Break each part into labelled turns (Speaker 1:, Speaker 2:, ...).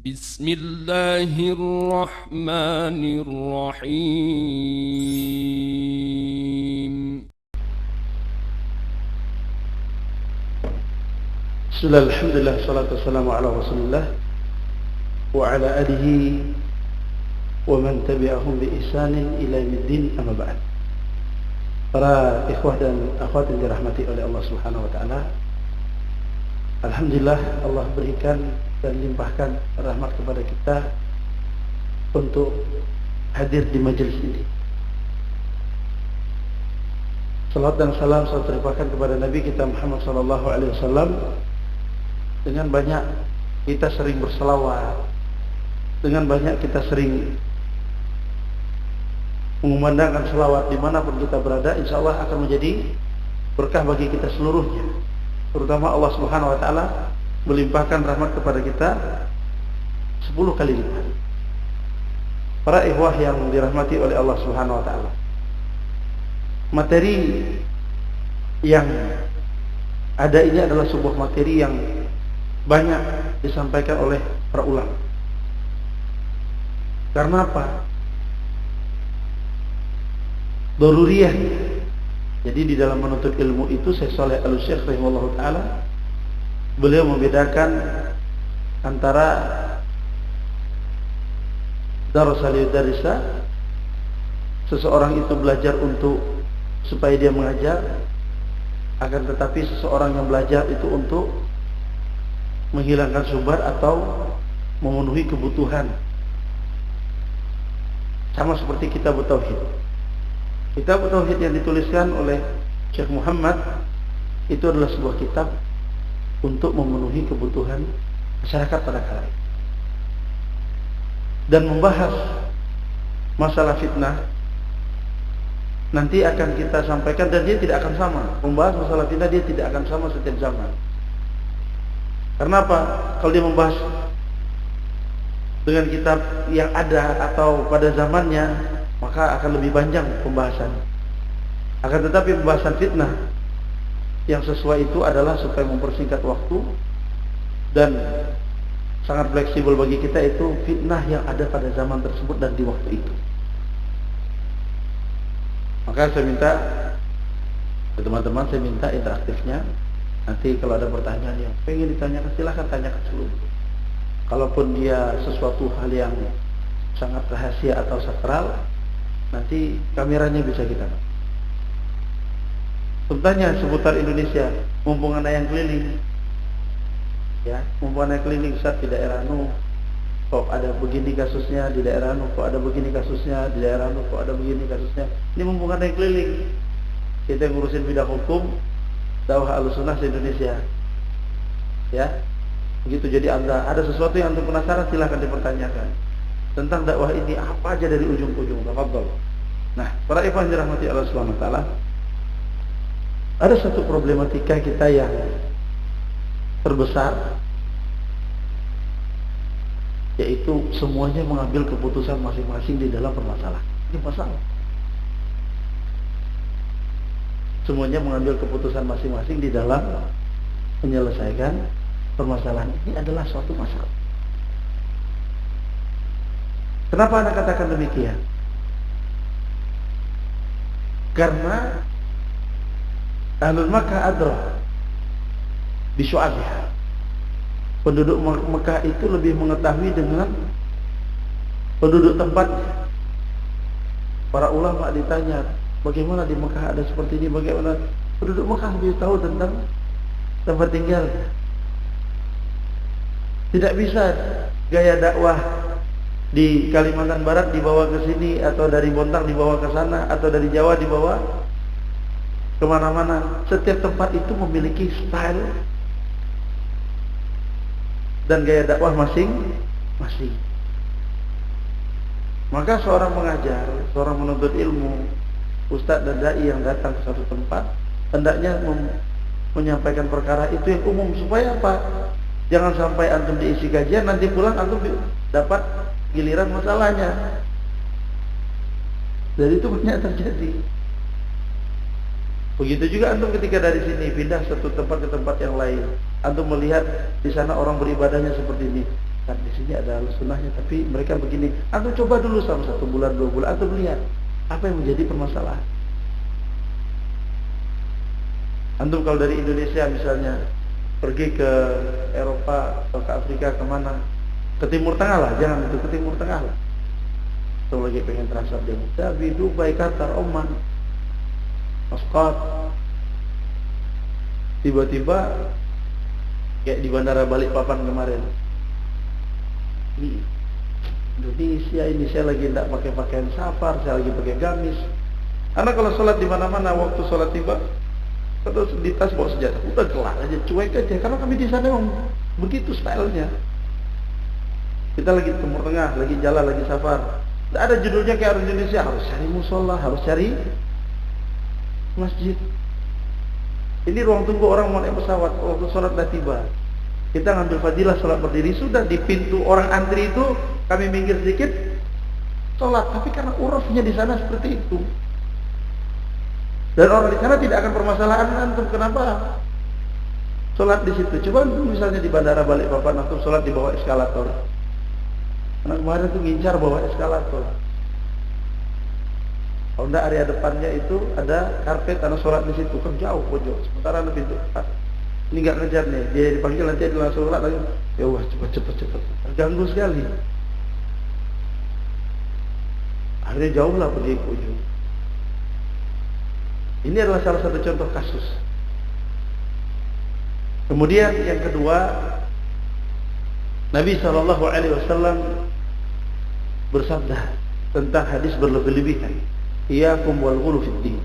Speaker 1: بسم الله الرحمن الرحيم.
Speaker 2: Bismillah, alhamdulillah, salatu wassalamu ala rasulillah wa ala alihi wa man tabi'ahum bi ihsanin ila yaumiddin, amma ba'd. Para ikhwah dan akhwat yang dirahmati oleh Allah Subhanahu wa taala, alhamdulillah Allah berikan dan limpahkan rahmat kepada kita untuk hadir di majelis ini. Salawat dan salam selalu terlimpahkan kepada Nabi kita Muhammad sallallahu alaihi wasallam. Dengan banyak kita sering berselawat, dengan banyak kita sering mengumandangkan selawat dimanapun kita berada, insya Allah akan menjadi berkah bagi kita seluruhnya. Terutama Allah Subhanahu wa taala melimpahkan rahmat kepada kita 10 kali lipat. Para ikhwah yang dirahmati oleh Allah Subhanahu wa taala, materi yang ada ini adalah sebuah materi yang banyak disampaikan oleh para ulama. Karena apa? Daruriyah. Jadi di dalam menuntut ilmu itu, Syekh Shalih Al-Syekh rahimahullahu taala, beliau membedakan antara darasa liyadarisa, seseorang itu belajar untuk supaya dia mengajar, akan tetapi seseorang yang belajar itu untuk menghilangkan syubhat atau memenuhi kebutuhan. Sama seperti kitab tauhid. Kitab tauhid yang dituliskan oleh Syekh Muhammad itu adalah sebuah kitab untuk memenuhi kebutuhan masyarakat pada kala itu, dan membahas masalah fitnah. Nanti akan kita sampaikan, dan dia tidak akan sama. Membahas masalah fitnah dia tidak akan sama setiap zaman. Karena apa? Kalau dia membahas dengan kitab yang ada atau pada zamannya, maka akan lebih panjang pembahasan. Akan tetapi pembahasan fitnah yang sesuai itu adalah supaya mempersingkat waktu dan sangat fleksibel bagi kita, itu fitnah yang ada pada zaman tersebut dan di waktu itu. Maka saya minta ke teman-teman, saya minta interaktifnya. Nanti kalau ada pertanyaan yang pengen ditanyakan, silahkan tanyakan seluruh. Kalaupun dia sesuatu hal yang sangat rahasia atau sakral, nanti kameranya bisa kita bertanya seputar Indonesia, mumpung anak yang keliling, ya, mumpung anak keliling, Ustaz, di daerah Nu kok ada begini kasusnya, di daerah Nu kok ada begini kasusnya, di daerah Nu kok ada begini kasusnya. Ini mumpung anak yang keliling, kita ngurusin bidang hukum dakwah Ahlussunnah se-Indonesia, ya begitu. Jadi ada sesuatu yang antum penasaran, silahkan dipertanyakan tentang dakwah ini, apa aja dari ujung ke ujung. Tafadhol. Nah, para ikhwan dirahmati Allah Subhanahu wa taala, ada satu problematika kita yang terbesar, yaitu semuanya mengambil keputusan masing-masing di dalam permasalahan. Ini masalah. Semuanya mengambil keputusan masing-masing di dalam menyelesaikan permasalahan. Ini adalah suatu masalah. Kenapa Anda katakan demikian? Karena Ahlul Makkah adra bi syu'abiha. Penduduk Mekah itu lebih mengetahui dengan penduduk tempatnya. Para ulama ditanya, bagaimana di Mekah ada seperti ini, bagaimana? Penduduk Mekah lebih tahu tentang tempat tinggalnya. Tidak bisa gaya dakwah di Kalimantan Barat dibawa ke sini, atau dari Bontang dibawa ke sana, atau dari Jawa dibawa kemana-mana. Setiap tempat itu memiliki style dan gaya dakwah masing-masing. Maka seorang mengajar, seorang menuntut ilmu, ustadz dan dai yang datang ke suatu tempat, hendaknya menyampaikan perkara itu yang umum. Supaya apa? Jangan sampai antum diisi kajian, nanti pulang antum dapat giliran masalahnya. Dan itu banyak terjadi. Begitu juga antum ketika dari sini pindah satu tempat ke tempat yang lain, antum melihat di sana orang beribadahnya seperti ini, Kan di sini ada sunnahnya, tapi mereka begini. Antum coba dulu selama 1 bulan 2 bulan, antum lihat apa yang menjadi permasalahan. Antum kalau dari Indonesia misalnya pergi ke Eropa atau ke Afrika kemana, ke Timur Tengah lah, jangan itu ke Timur Tengah lah. Atau lagi pengen transfer di Abu Dhabi, Dubai, Qatar, Oman, Muscat, tiba-tiba kayak di Bandara Balikpapan kemarin, di Indonesia ini saya lagi tidak pakai pakaian safar, saya lagi pakai gamis. Karena kalau sholat di mana-mana, waktu sholat tiba terus di tas bawa senjata, udah kelar aja, cuek aja. Karena kami di sana memang begitu stylenya. Kita lagi di Timur Tengah, lagi jalan, lagi safar, tidak ada judulnya kayak orang Indonesia, harus cari musola, harus cari masjid. Ini ruang tunggu orang mau naik pesawat, waktu sholat dah tiba, kita ngambil fadilah sholat berdiri, sudah di pintu orang antri itu kami minggir sedikit sholat. Tapi karena urufnya di sana seperti itu, dan orang di sana tidak akan permasalahan antum kenapa sholat di situ. Coba misalnya di Bandara Balikpapan antum sholat di bawah eskalator. Karena kemarin tuh ngincar bawah eskalator. Kalau enggak area depannya itu ada karpet, anak sholat di situ kan jauh pojok. Sementara ada pintu. Ini nggak ngejar nih, dia dipanggil nanti dia langsung sholat lagi. Ya wah cepet. Terganggu sekali. Akhirnya jauh lah pergi ke ujung. Ini adalah salah satu contoh kasus. Kemudian yang kedua, Nabi SAW bersabda tentang hadis berlebih-lebihan. Iyyakum wal ghulu fid din.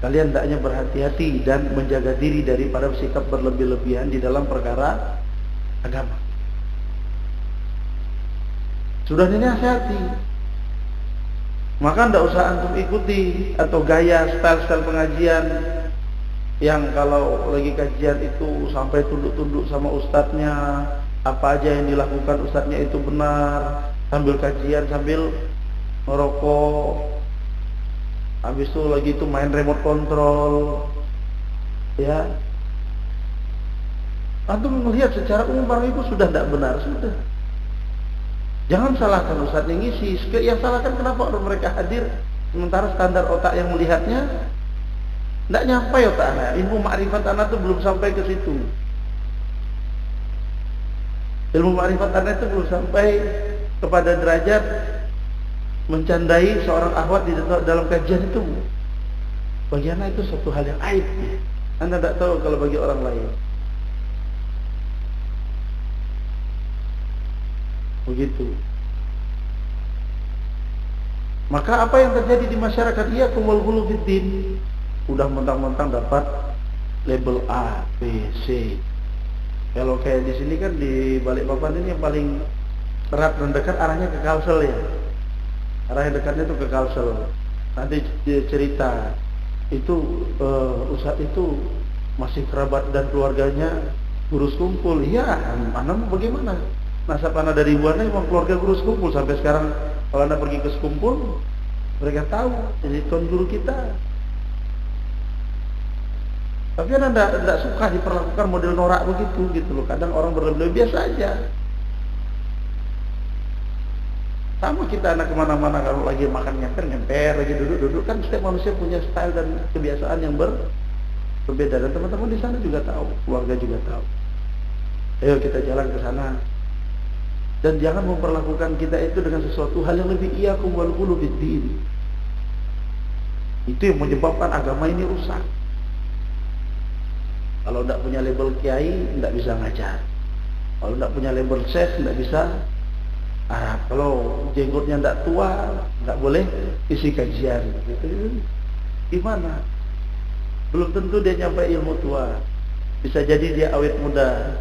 Speaker 2: Kalian hendaknya berhati-hati dan menjaga diri daripada sikap berlebih-lebihan di dalam perkara agama. Sudah dinasihati, maka tidak usah antum ikuti atau gaya style-style pengajian yang kalau lagi kajian itu sampai tunduk-tunduk sama ustadznya, apa aja yang dilakukan ustadznya itu benar, sambil kajian sambil merokok, habis itu lagi itu main remote control, ya. Antum melihat secara umum orang itu sudah tidak benar, sudah. Jangan salahkan ustadz yang ngisi, yang salahkan kenapa orang mereka hadir sementara standar otak yang melihatnya tidak nyampe otak anak. Ilmu ma'rifat anak itu belum sampai ke situ. Ilmu ma'rifat anak itu belum sampai kepada derajat mencandai seorang akhwat di dalam kajian itu. Bagi anak itu suatu hal yang aib. Anda tidak tahu kalau bagi orang lain. Begitu. Maka apa yang terjadi di masyarakat, iyyakum wal ghulu fid din. Udah mentang-mentang dapat label A, B, C. Kalau kayak di sini kan di Balikpapan ini yang paling erat dan dekat arahnya ke Kalsel ya. Arah yang dekatnya itu ke Kalsel. Nanti dia cerita itu ustadz itu masih kerabat dan keluarganya guru sekumpul. Iya, Anda bagaimana? Nasab Anda dari ribuannya memang keluarga guru sekumpul. Sampai sekarang kalau Anda pergi ke sekumpul, mereka tahu jadi tuan guru kita. Tapi Anda tidak suka diperlakukan model norak begitu gitu loh. Kadang orang berlebih biasa aja. Sama kita anak kemana-mana kalau lagi makan ngemper, lagi duduk-duduk, kan setiap manusia punya style dan kebiasaan yang berbeda. Dan teman-teman di sana juga tahu, keluarga juga tahu. Ayo kita jalan ke sana. Dan jangan memperlakukan kita itu dengan sesuatu hal yang lebih iyyakum wal ghulu fid din. Itu yang menyebabkan agama ini rusak. Kalau tidak punya label kiai, tidak bisa ngajar. Kalau tidak punya label syekh, tidak bisa Arab. Kalau jenggotnya tidak tua, tidak boleh isi kajian. Gitu. Gimana? Belum tentu dia nyampe ilmu tua. Bisa jadi dia awet muda.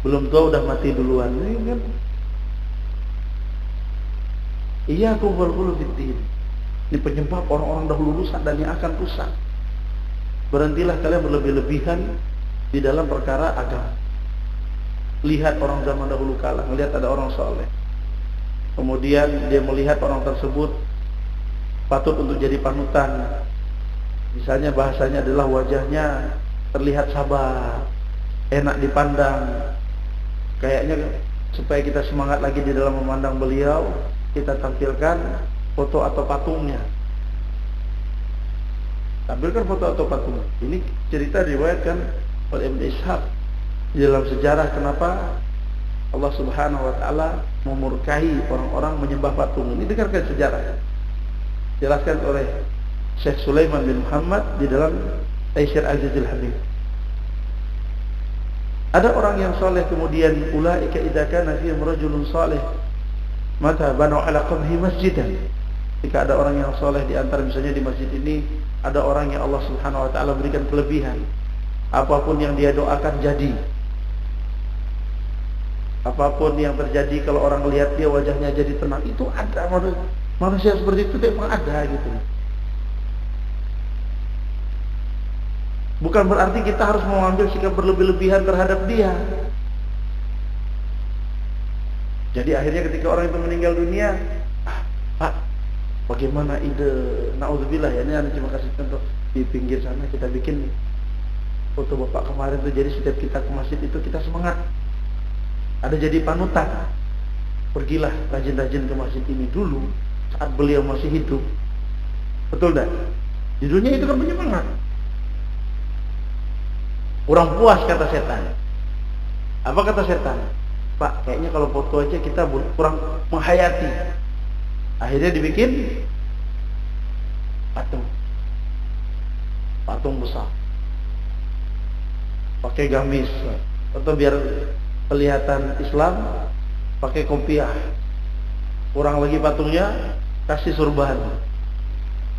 Speaker 2: Belum tua udah mati duluan. Ini kan? Iyyakum wal ghulu fid din. Ini penyebab orang-orang dahulu rusak dan yang akan rusak. Berhentilah kalian berlebih-lebihan di dalam perkara agama. Lihat orang zaman dahulu kala, melihat ada orang soleh. Kemudian dia melihat orang tersebut patut untuk jadi panutan. Misalnya bahasanya adalah wajahnya terlihat sabar, enak dipandang. Kayaknya supaya kita semangat lagi di dalam memandang beliau, kita tampilkan foto atau patungnya. Tampilkan foto atau patung. Ini cerita diriwayatkan oleh Ibn Ishaq di dalam sejarah kenapa Allah Subhanahu wa taala memurkai orang-orang menyembah patung. Ini dengarkan sejarah. Jelaskan oleh Syekh Sulaiman bin Muhammad di dalam Taisir Azizul Habib. Ada orang yang soleh, kemudian ulaika idza kana fihim rajulun salih maka banu ala qabhi masjidan. Jika ada orang yang soleh di antara, misalnya di masjid ini ada orang yang Allah Subhanahu wa taala berikan kelebihan, apapun yang dia doakan jadi. Apapun yang terjadi, kalau orang lihat dia wajahnya jadi tenang, itu ada manusia seperti itu, memang ada gitu. Bukan berarti kita harus mengambil sikap berlebih-lebihan terhadap dia. Jadi akhirnya ketika orang itu meninggal dunia, Pak, bagaimana ide, naudzubillah ya, ini anda cuma kasih contoh, di pinggir sana kita bikin foto bapak kemarin tuh, jadi setiap kita ke masjid itu kita semangat. Ada jadi panutan. Pergilah rajin-rajin ke masjid ini dulu saat beliau masih hidup. Betul dah? Judulnya itu kan penyemangat. Kurang puas kata setan. Apa kata setan? Pak, kayaknya kalau foto aja kita kurang menghayati. Akhirnya dibikin patung. Patung besar. Pakai gamis atau biar kelihatan Islam, pakai kopiah. Kurang lagi patungnya kasih surban.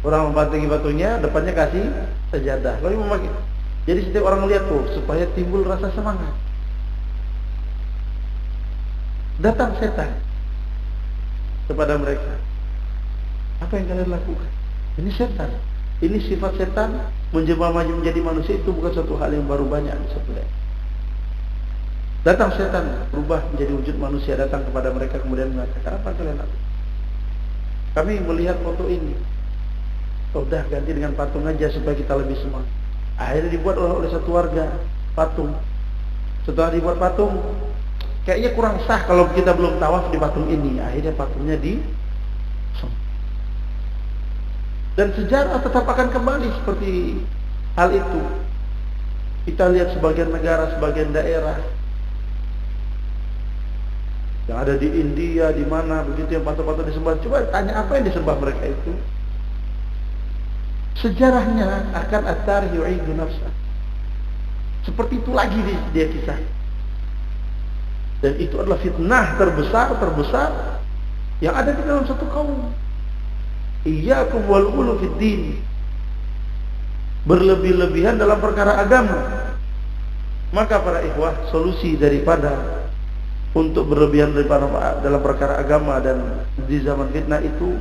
Speaker 2: Kurang membantingi patungnya, depannya kasih sajadah. Lalu memakai. Jadi setiap orang melihat tuh supaya timbul rasa semangat. Datang setan kepada mereka. Apa yang kalian lakukan? Ini setan. Ini sifat setan menjelma menjadi manusia, itu bukan suatu hal yang baru banyak sebenarnya. Datang setan berubah menjadi wujud manusia, datang kepada mereka kemudian mengatakan, apa kalian lakukan? Kami melihat foto ini. Udah ganti dengan patung aja supaya kita lebih semangat. Akhirnya dibuat oleh satu warga patung. Setelah dibuat patung, kayaknya kurang sah kalau kita belum tawaf di patung ini. Akhirnya patungnya dan sejarah tetap akan kembali seperti hal itu. Kita lihat sebagian negara, sebagian daerah yang ada di India, di mana begitu yang patung-patung disembah. Coba tanya apa yang disembah mereka itu. Sejarahnya akan at-tarikh yu'idu nafsah. Seperti itu lagi dia kisah. Dan itu adalah fitnah terbesar yang ada di dalam satu kaum. Iyyakum wal ghulu fid din. Berlebih-lebihan dalam perkara agama. Maka para ikhwah, solusi daripada untuk berlebihan daripada dalam perkara agama dan di zaman fitnah itu,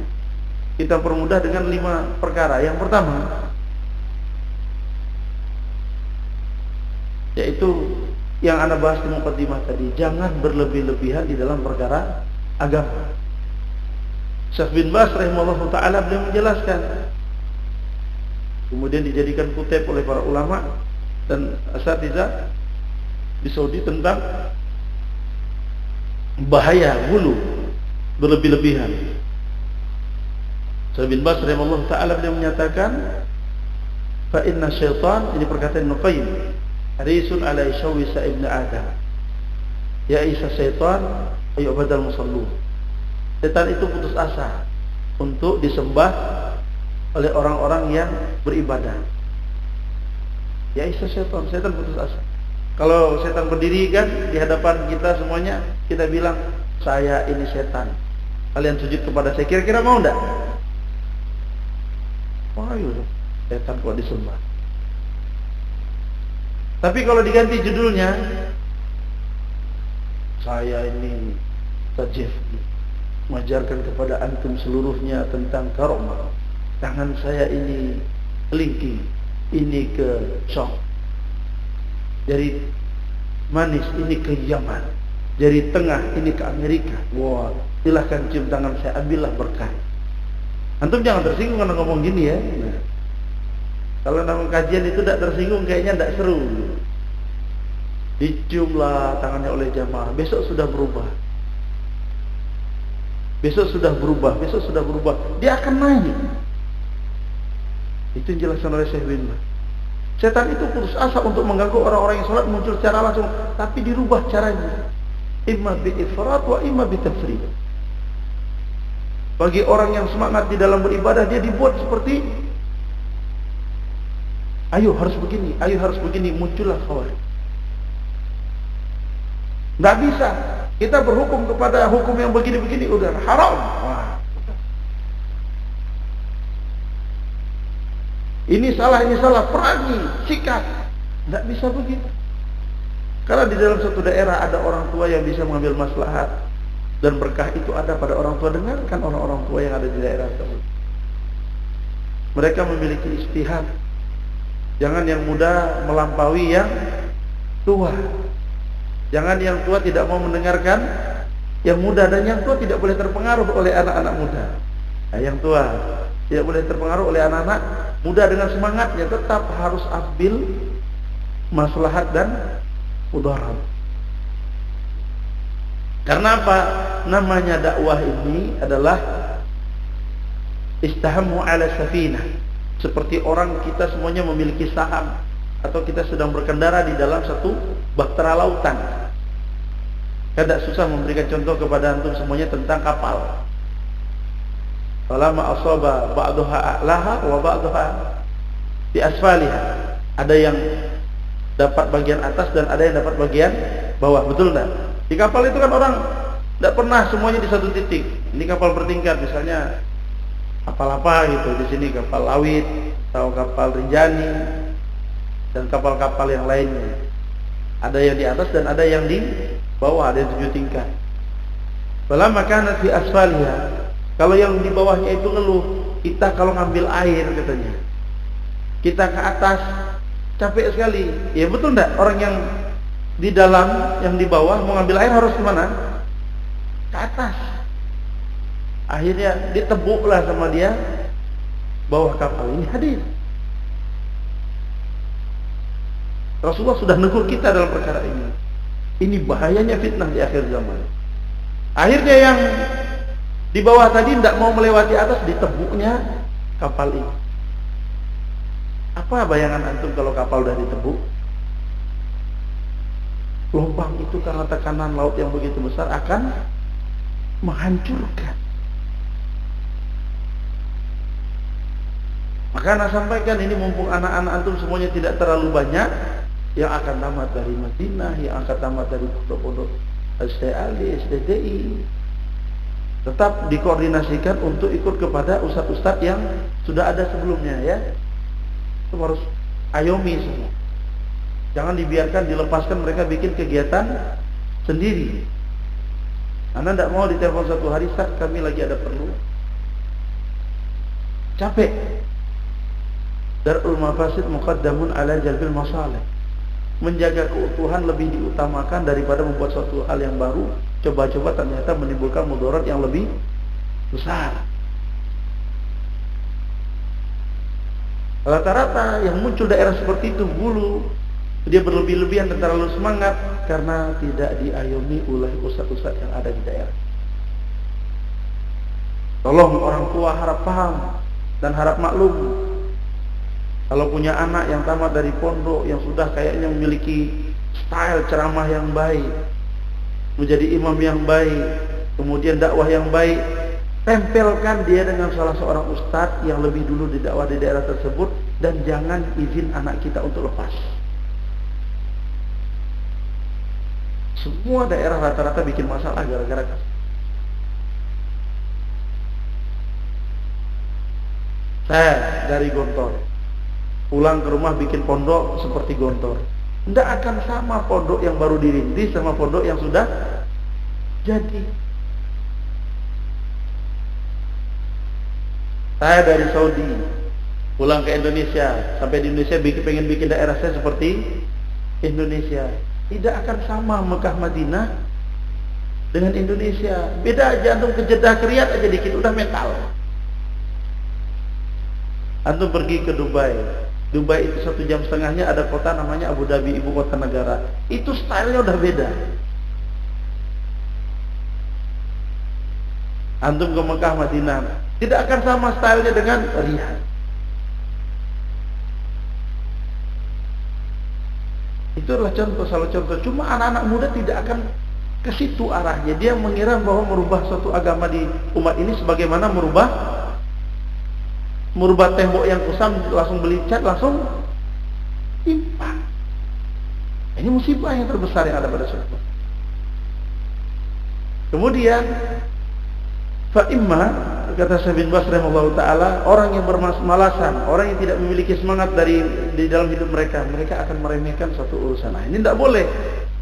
Speaker 2: kita permudah dengan 5 perkara. Yang pertama, yaitu yang ana bahas di muqaddimah tadi, jangan berlebih-lebihan di dalam perkara agama. Syekh bin Baz rahimahullah ta'ala beliau menjelaskan, kemudian dijadikan kutip oleh para ulama dan asatidzah di Saudi tentang bahaya gulu, berlebih-lebihan. Syekh bin Baz rahimahullah ta'ala beliau menyatakan, fa inna syaitan, ini perkataan Ibnu Qayyim, harisun ala syawisa ibn Adam. Ya isa syaitan ayu badal musallun. Setan itu putus asa untuk disembah oleh orang-orang yang beribadah. Ya isa syaitan, setan putus asa. Kalau setan berdiri kan di hadapan kita semuanya, kita bilang, saya ini setan, kalian sujud kepada saya, kira-kira mau enggak? Ayo, setan kok disembah. Tapi kalau diganti judulnya, saya ini tajif, mengajarkan kepada antum seluruhnya tentang karomah. Tangan saya ini kelingking, ini ke Syam, dari manis ini ke Yaman, dari tengah ini ke Amerika. Wah, silahkan cium tangan saya, ambillah berkah. Antum jangan tersinggung karena ngomong gini ya. Nah, kalau dalam kajian itu tidak tersinggung, kayaknya tidak seru. diciumlah tangannya oleh jamaah, besok sudah berubah. Besok sudah berubah, besok sudah berubah. Dia akan naik. Itu yang dijelaskan oleh Syekh bin Baz. Setan itu putus asa untuk mengganggu orang-orang yang sholat muncul secara langsung, tapi dirubah caranya. Imma bi ifrat wa imma bi tafrid. Bagi orang yang semangat di dalam beribadah, dia dibuat seperti ayo harus begini, ayo harus begini, muncullah khawarij. Nggak bisa kita berhukum kepada hukum yang begini-begini, udah haram. Wah. Ini salah, perangi, sikat. Nggak bisa begitu. Karena di dalam satu daerah ada orang tua yang bisa mengambil maslahat, dan berkah itu ada pada orang tua. Dengarkan orang-orang tua yang ada di daerah tersebut. Mereka memiliki ijtihad. Jangan yang muda melampaui yang tua. Jangan yang tua tidak mau mendengarkan yang muda, dan yang tua tidak boleh terpengaruh oleh anak-anak muda. Nah, yang tua tidak boleh terpengaruh oleh anak-anak muda dengan semangatnya, tetap harus ambil maslahat dan mudarat. Karena apa? Namanya dakwah ini adalah istahamu ala safinah. Seperti orang kita semuanya memiliki saham, atau kita sedang berkendara di dalam satu bahtera lautan. Tidak susah memberikan contoh kepada antum semuanya tentang kapal. Falamma asaba ba'daha a'laha wa ba'daha bi asfaliha. Ada yang dapat bagian atas dan ada yang dapat bagian bawah, betul enggak? Di kapal itu kan orang tidak pernah semuanya di satu titik. Ini kapal bertingkat, misalnya kapal apa gitu, di sini kapal Lawit atau kapal Rinjani dan kapal-kapal yang lainnya. Ada yang di atas dan ada yang di bawah, ada yang 7 tingkat. Falamma kanat fi asfaliha. Kalau yang di bawahnya itu ngeluh, kita kalau ngambil air katanya, kita ke atas capek sekali. Ya betul enggak? Orang yang di dalam, yang di bawah mau ngambil air harus kemana? Ke atas. Akhirnya ditebuklah sama dia bawah kapal. Ini hadis. Rasulullah sudah negur kita dalam perkara ini. Ini bahayanya fitnah di akhir zaman. Akhirnya yang di bawah tadi tidak mau melewati atas, ditebuknya kapal ini. Apa bayangan antum kalau kapal sudah ditebuk? Gelombang itu karena tekanan laut yang begitu besar akan menghancurkan. Maka anak sampaikan ini, mumpung anak-anak antum semuanya tidak terlalu banyak yang akan tamat dari Madinah, yang akan tamat dari pondok-pondok STALI, STDI, tetap dikoordinasikan untuk ikut kepada ustadz-ustadz yang sudah ada sebelumnya, ya. Itu harus ayomi semua. Jangan dibiarkan, dilepaskan mereka bikin kegiatan sendiri. Anda tidak mau ditelepon satu hari, "Ustaz, kami lagi ada perlu." Capek. Darul mafasid muqaddamun ala jalbil masalih. Menjaga keutuhan lebih diutamakan daripada membuat suatu hal yang baru, coba-coba ternyata menimbulkan mudarat yang lebih besar. Rata-rata yang muncul daerah seperti itu dulu, dia berlebih-lebihan dan terlalu semangat karena tidak diayomi oleh ustaz-ustaz yang ada di daerah. Tolong orang tua harap paham dan harap maklum. Kalau punya anak yang tamat dari pondok, yang sudah kayaknya memiliki style ceramah yang baik, menjadi imam yang baik, kemudian dakwah yang baik, tempelkan dia dengan salah seorang ustadz yang lebih dulu didakwah di daerah tersebut, dan jangan izin anak kita untuk lepas. Semua daerah rata-rata bikin masalah gara-gara kasus. Saya dari Gontor, pulang ke rumah bikin pondok seperti Gontor. Tidak akan sama pondok yang baru dirintis sama pondok yang sudah jadi. Saya dari Saudi pulang ke Indonesia, sampai di Indonesia pengen bikin daerah saya seperti Indonesia. Tidak akan sama Mekah Madinah dengan Indonesia. Beda aja, antum ke Jeddah ke Riyadh aja dikit udah mental. Antum pergi ke Dubai, Dubai itu 1,5 jam ada kota namanya Abu Dhabi, ibu kota negara. Itu stylenya udah beda. Antum ke Mekah, Madinah, tidak akan sama stylenya dengan Riyadh. Itu adalah contoh, salah contoh. Cuma anak-anak muda tidak akan ke situ arahnya. Dia mengira bahwa merubah suatu agama di umat ini sebagaimana merubah tembok yang kusam, langsung beli cat, langsung timpa. Ini musibah yang terbesar yang ada pada suatu. Kemudian fa'imma, kata Syekh bin Baz rahimahullahu taala, orang yang bermalas-malasan, orang yang tidak memiliki semangat di dalam hidup mereka akan meremehkan suatu urusan. Nah, ini tidak boleh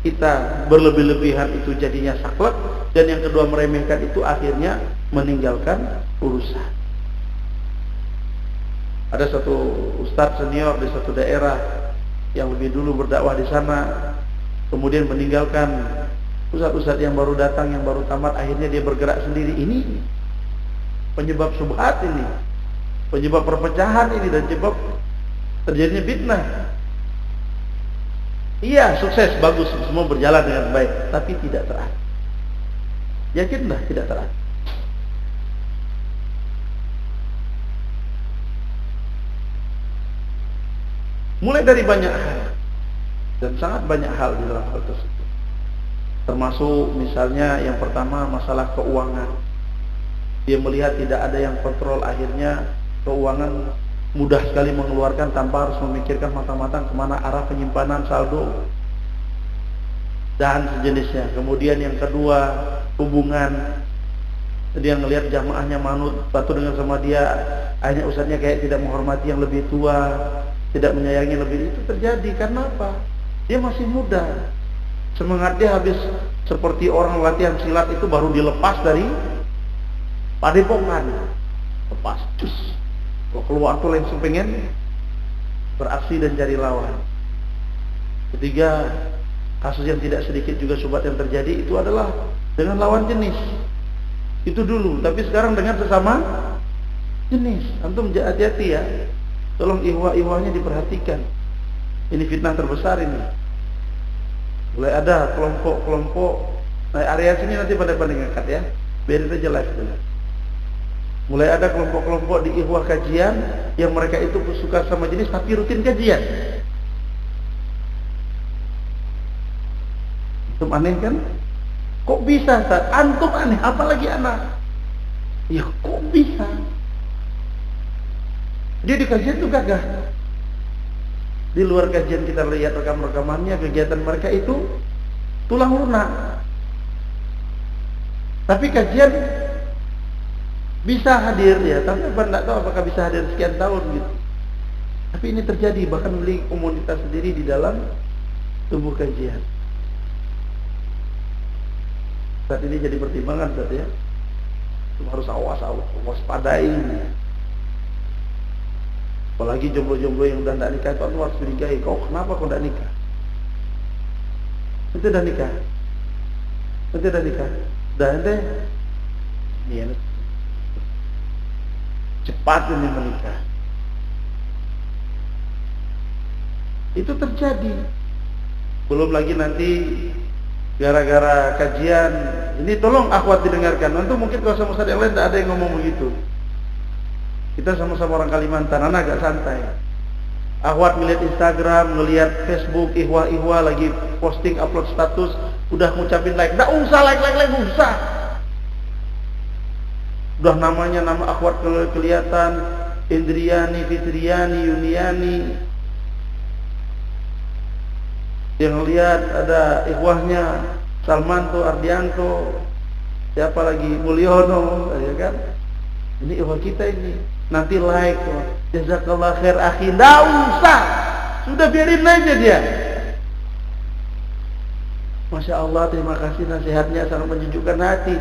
Speaker 2: kita berlebih-lebihan, itu jadinya saklek. Dan yang kedua, meremehkan itu akhirnya meninggalkan urusan. Ada satu ustadz senior di satu daerah yang lebih dulu berdakwah di sana, kemudian meninggalkan ustadz-ustadz yang baru datang, yang baru tamat, akhirnya dia bergerak sendiri. Ini penyebab subhat, ini penyebab perpecahan ini, dan penyebab terjadinya fitnah. Iya, sukses, bagus, semua berjalan dengan baik, tapi tidak teratur. Yakinlah tidak teratur. Mulai dari banyak hal, dan sangat banyak hal di dalam hal tersebut. Termasuk misalnya yang pertama, masalah keuangan. Dia melihat tidak ada yang kontrol, akhirnya keuangan mudah sekali mengeluarkan tanpa harus memikirkan matang-matang kemana arah penyimpanan saldo dan sejenisnya. Kemudian yang kedua, hubungan. Dia ngelihat jamaahnya manut patuh dengan sama dia, akhirnya ustadznya kayak tidak menghormati yang lebih tua, tidak menyayangi lebih. Itu terjadi karena apa? Dia masih muda, semangat dia habis. Seperti orang latihan silat itu baru dilepas dari padepokan, lepas cus, keluar tuh langsung pengen beraksi dan cari lawan. Ketiga, kasus yang tidak sedikit juga subhat yang terjadi itu adalah dengan lawan jenis. Itu dulu, tapi sekarang dengan sesama jenis. Antum hati-hati ya, tolong ihwa-ihwanya diperhatikan. Ini fitnah terbesar ini. Mulai ada kelompok-kelompok, nah area sini nanti pada ngangkat ya, biarin aja live dulu. Mulai ada kelompok-kelompok di ihwah kajian yang mereka itu suka sama jenis tapi rutin kajian. Antum aneh kan? Kok bisa Ustaz? Antum aneh, apalagi anak. Ya kok bisa? Dia di kajian tuh gagah. Di luar kajian kita lihat rekam-rekamannya, kegiatan mereka itu tulang lunak. Tapi kajian bisa hadir ya, tapi tidak tahu apakah bisa hadir sekian tahun gitu. Tapi ini terjadi, bahkan beli komunitas sendiri di dalam tubuh kajian. Saat ini jadi pertimbangan Ustaz ya. Harus awas, waspadai ini. Apalagi jomblo-jomblo yang udah tidak nikah, itu harus dinikahi. Kau kenapa kau tidak nikah? Itu udah nikah. Itu udah nikah. Udah ente. Iya. Cepat ini menikah. Itu terjadi. Belum lagi nanti gara-gara kajian ini, tolong akhwat didengarkan. Nanti mungkin kalau sama ustaz yang lain tidak ada yang ngomong begitu. Kita sama-sama orang Kalimantan, anak agak santai. Akhwat ngelihat Instagram, ngelihat Facebook, ihwa-ihwa lagi posting, upload status, udah ngucapin like. Nggak usah like, usah. Udah namanya nama akhwat kelihatan, Indriani, Fitriani, Yuniani. Yang lihat ada ikhwahnya Salmanto, Ardianto, siapa lagi, Mulyono, ya kan? Ini ikhwah kita ini. Nanti like, jazakallah khair akhi. Nggak usah, sudah biarin aja dia. Masya Allah, terima kasih nasihatnya, sangat menyejukkan hati.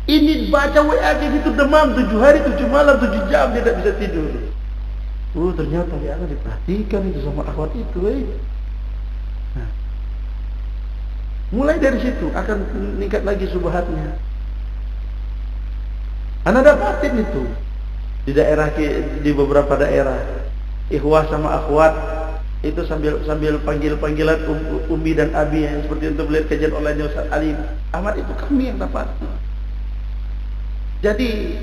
Speaker 2: Ini baca WA kayak gitu demam 7 hari 7 malam 7 jam dia tidak bisa tidur. Ternyata dia akan diperhatikan itu sama akhwat itu. Nah, mulai dari situ akan meningkat lagi subhatnya. Anda dapatin itu di daerah, di beberapa daerah ikhwah sama akhwat itu sambil panggilan Umi dan Abi yang seperti untuk melihat kajian online Ustaz Alim Ahmad, itu kami yang dapat. Jadi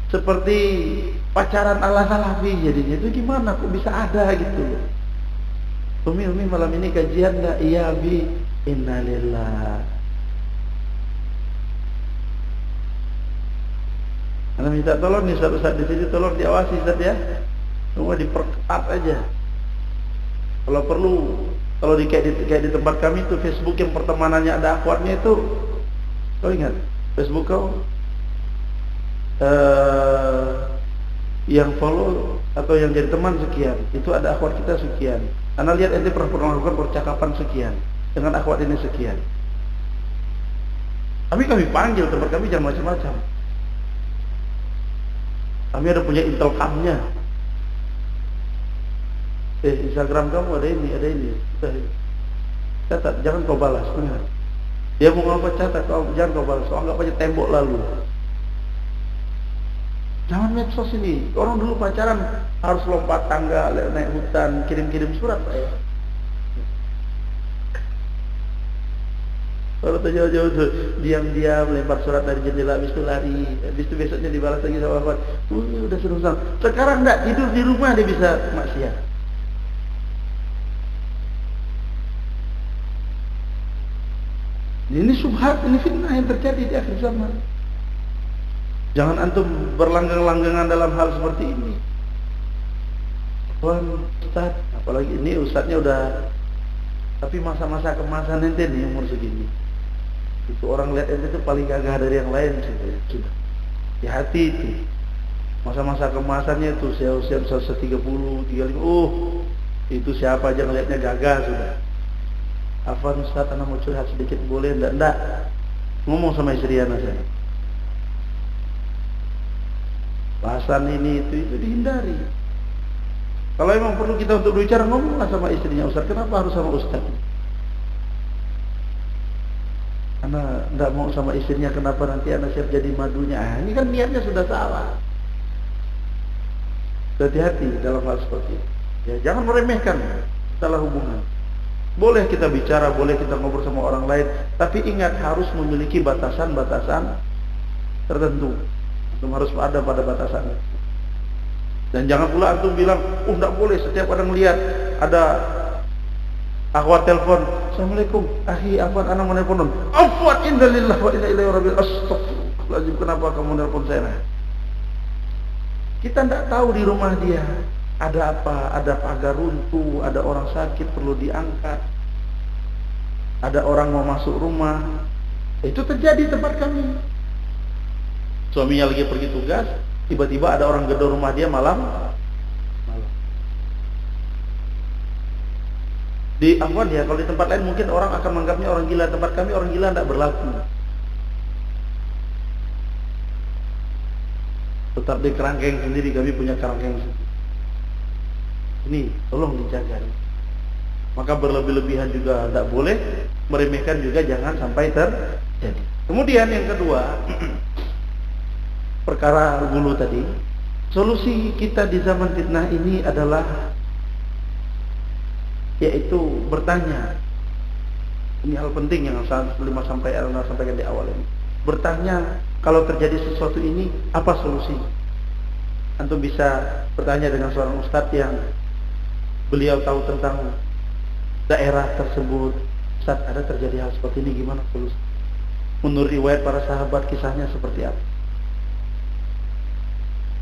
Speaker 2: seperti pacaran ala salafi jadinya, itu gimana kok bisa ada gitu. Umi malam ini kajian enggak? Iya Abi. Innalillah. Anda minta tolong nih Ustaz di sini, tolong diawasi Ustaz ya. Semua diperketat aja. Kalau perlu, kalau kayak di tempat kami itu Facebook yang pertemanannya ada akhwatnya itu, kau ingat Facebook kau yang follow atau yang jadi teman sekian, itu ada akhwat kita sekian. Anda lihat ente pernah melakukan percakapan sekian dengan akhwat ini sekian. Kami panggil, tempat kami jangan macam-macam. Kami ada punya intelcamnya. Instagram kamu ada ini. Catat, jangan kau balas. Benar. Dia mau apa catat, jangan kau balas. Kau anggap aja tembok lalu. Jangan medsos ini. Orang dulu pacaran harus lompat tangga, naik hutan, kirim surat Pak ya. Kalau jauh-jauh tuh diam-diam lempar surat dari jendela, habis itu lari, habis itu besoknya dibalas lagi sama apa? Udah senang. Sekarang enggak, tidur di rumah dia bisa maksiat. Ini subhat, ini fitnah yang terjadi di akhir zaman. Jangan antum berlanggang-langgangan dalam hal seperti ini. Tuan Ustaz, apalagi ini Ustaznya udah, tapi masa-masa kemasan ente nih umur segini. Itu orang lihat ente itu paling gagah dari yang lain sudah. Hati-hati itu. Masa-masa kemasannya itu usia 30, 35. Itu siapa aja ngelihatnya gagah sudah. Afwan Ustaz, anak mau curhat sedikit boleh enggak? Ngomong sama istri anak saya. Bahasan ini itu dihindari. Kalau memang perlu kita untuk berbicara, ngomonglah sama istrinya Ustaz. Kenapa harus sama Ustaz? Anak enggak mau sama istrinya, kenapa nanti anak siap jadi madunya? Ini kan niatnya sudah salah. Hati-hati dalam hal seperti itu. Ya, jangan meremehkan salah hubungan. Boleh kita bicara, boleh kita ngobrol sama orang lain, tapi ingat harus memiliki batasan-batasan tertentu. Antum harus ada pada batasannya. Dan jangan pula antum bilang, enggak boleh setiap orang lihat ada akhwat telepon, Assalamualaikum, akhi Afwan, anak mau nelpon. Afwan, innalillah wa inna ilaihi raji'un. Astagfirullahaladzim, kenapa kamu nelpon saya? Kita enggak tahu di rumah dia ada apa, ada pagar runtuh, ada orang sakit perlu diangkat, ada orang mau masuk rumah. Itu terjadi di tempat kami. Suaminya lagi pergi tugas, tiba-tiba ada orang gedor rumah dia malam. Di Afwan ya, kalau di tempat lain mungkin orang akan menganggapnya orang gila. Tempat kami orang gila tidak berlaku. Tetap di kerangkeng sendiri, kami punya kerangkeng sendiri. Ini tolong dijaga. Maka berlebih-lebihan juga tidak boleh, meremehkan juga jangan sampai terjadi. Kemudian yang kedua, perkara hulu tadi, solusi kita di zaman fitnah ini adalah yaitu bertanya. Ini hal penting yang Lima sampaikan di awal ini. Bertanya, kalau terjadi sesuatu ini apa solusinya? Antum bisa bertanya dengan seorang ustadz yang beliau tahu tentang daerah tersebut. Ustaz, ada terjadi hal seperti ini, gimana solusi? Menurut riwayat para sahabat kisahnya seperti apa?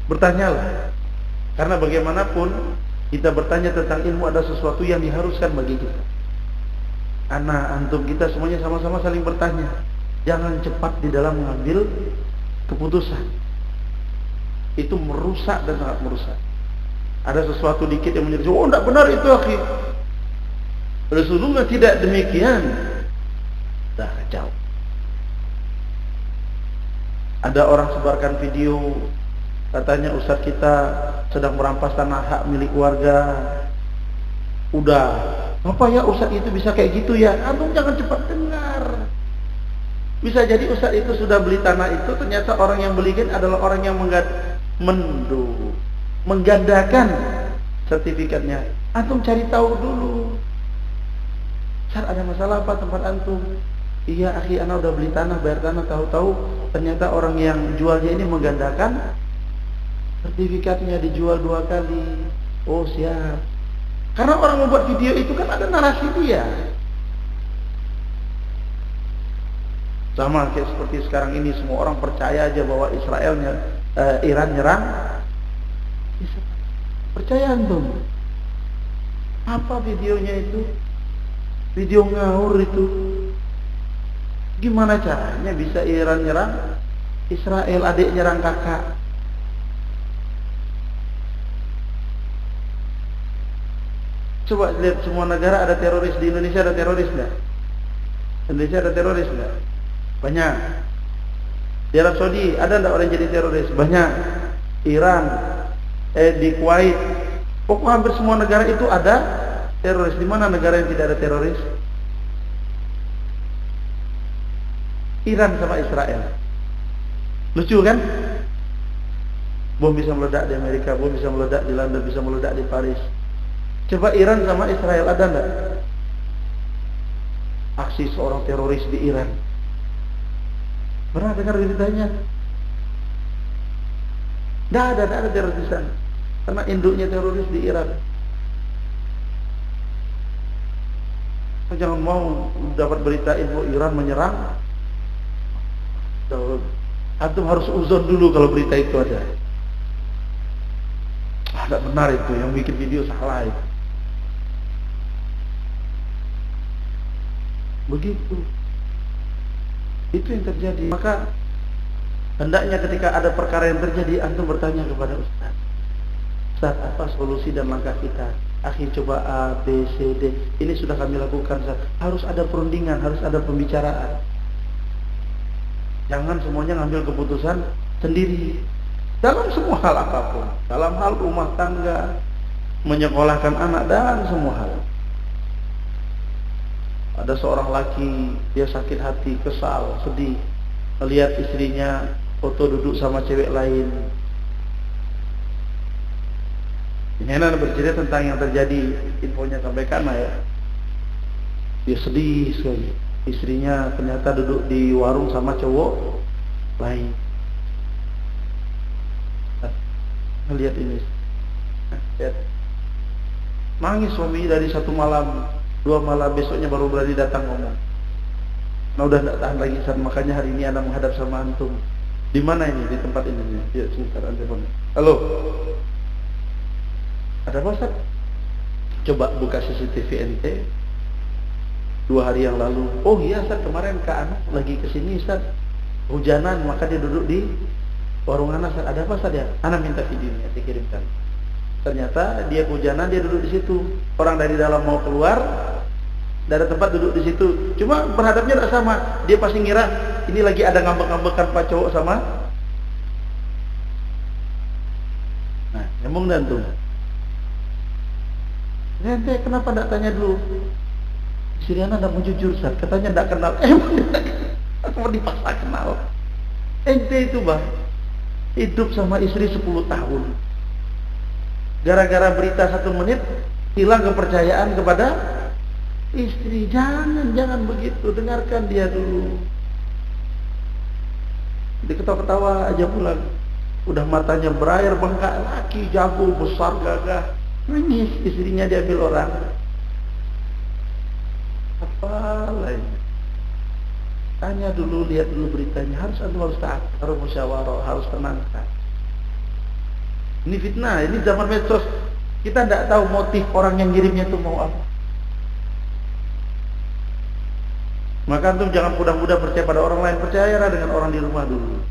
Speaker 2: Bertanyalah. Karena bagaimanapun kita bertanya tentang ilmu ada sesuatu yang diharuskan bagi kita. Anak, antum, kita semuanya sama-sama saling bertanya. Jangan cepat di dalam mengambil keputusan. Itu merusak dan sangat merusak. Ada sesuatu dikit yang menjadi, oh tidak benar itu akhi. Rasulullah tidak demikian. Dah kacau. Ada orang sebarkan video, katanya ustaz kita sedang merampas tanah hak milik warga. Udah, apa ya ustaz itu bisa kayak gitu ya? Antum jangan cepat dengar. Bisa jadi ustaz itu sudah beli tanah itu, ternyata orang yang belikan adalah orang yang menggandakan sertifikatnya. Antum cari tahu dulu. Ustaz, ada masalah apa tempat antum? Iya akhi, ana udah beli tanah, bayar tanah, tahu-tahu ternyata orang yang jualnya ini menggandakan sertifikatnya, dijual 2 kali. Oh siap. Karena orang membuat video itu kan ada narasi dia. Sama kayak seperti sekarang ini, semua orang percaya aja bahwa Iran nyerang. Percaya antum? Apa videonya itu? Video ngawur itu. Gimana caranya bisa Iran nyerang Israel, adik nyerang kakak? Coba lihat semua negara ada teroris. Di Indonesia ada teroris nggak? Indonesia ada teroris nggak? Banyak. Di Arab Saudi ada nggak orang jadi teroris? Banyak. Iran, di Kuwait, pokoknya hampir semua negara itu ada teroris. Di mana negara yang tidak ada teroris? Iran sama Israel. Lucu kan? Bom bisa meledak di Amerika, bom bisa meledak di London, bisa meledak di Paris. Coba Iran sama Israel ada enggak aksi seorang teroris di Iran? Pernah dengar beritanya? Enggak ada teroris di sana. Karena induknya teroris di Iran. Jangan mau dapat berita info Iran menyerang, antum harus uzon dulu kalau berita itu ada. Tidak benar itu, yang bikin video salah itu. Begitu. Itu yang terjadi. Maka hendaknya ketika ada perkara yang terjadi, antum bertanya kepada Ustaz. Ustaz, apa solusi dan langkah kita? Akhi coba A, B, C, D. Ini sudah kami lakukan, Ustaz. Harus ada perundingan, harus ada pembicaraan. Jangan semuanya ngambil keputusan sendiri. Dalam semua hal apapun. Dalam hal rumah tangga, menyekolahkan anak, dan semua hal. Ada seorang laki, dia sakit hati, kesal, sedih, melihat istrinya foto duduk sama cewek lain. Ini anak bercerita tentang yang terjadi, infonya sampaikan ya. Dia sedih sekali. Istrinya ternyata duduk di warung sama cowok lain. Lihat ini, lihat. Nangis suami dari 1 malam, 2 malam, besoknya baru berani datang ngomong. Nah udah tidak tahan lagi, Ustaz, makanya hari ini anak menghadap sama antum. Di mana ini? Di tempat ini. Ya sebentar, telepon. Halo. Ada apa, Ustaz? Coba buka CCTV ente 2 hari yang lalu. Oh iya, Ustaz, kemarin Kak Anak lagi kesini, Ustaz, hujanan, maka dia duduk di warung Anak. Ustaz, ada apa, Ustaz ya? Anak minta videonya, saya kirimkan. Ternyata dia kehujanan, dia duduk di situ. Orang dari dalam mau keluar, dari tempat duduk di situ. Cuma berhadapnya tidak sama. Dia pasti ngira ini lagi ada ngambek-ngambekan Pak cowok sama. Nah, nyambung dan tuh. Ente kenapa tidak tanya dulu? Istri anak tidak mau jujur, Ustaz. Katanya tidak kenal. Emang tidak kenal. Mau dipaksa kenal. Ente itu bah, hidup sama istri 10 tahun. Gara-gara berita 1 menit, hilang kepercayaan kepada istri. Jangan begitu. Dengarkan dia dulu. Dia ketawa-ketawa aja pulang. Udah matanya berair, bengkak, laki jago, besar, gagah. Nangis, istrinya diambil orang. Apa lain? Tanya dulu, lihat dulu beritanya. Harus taat, harus musyawarah, harus tenangkan. Ini fitnah, ini zaman medsos. Kita tidak tahu motif orang yang ngirimnya itu mau apa. Maka antum jangan mudah-mudah percaya pada orang lain. Percayalah dengan orang di rumah dulu.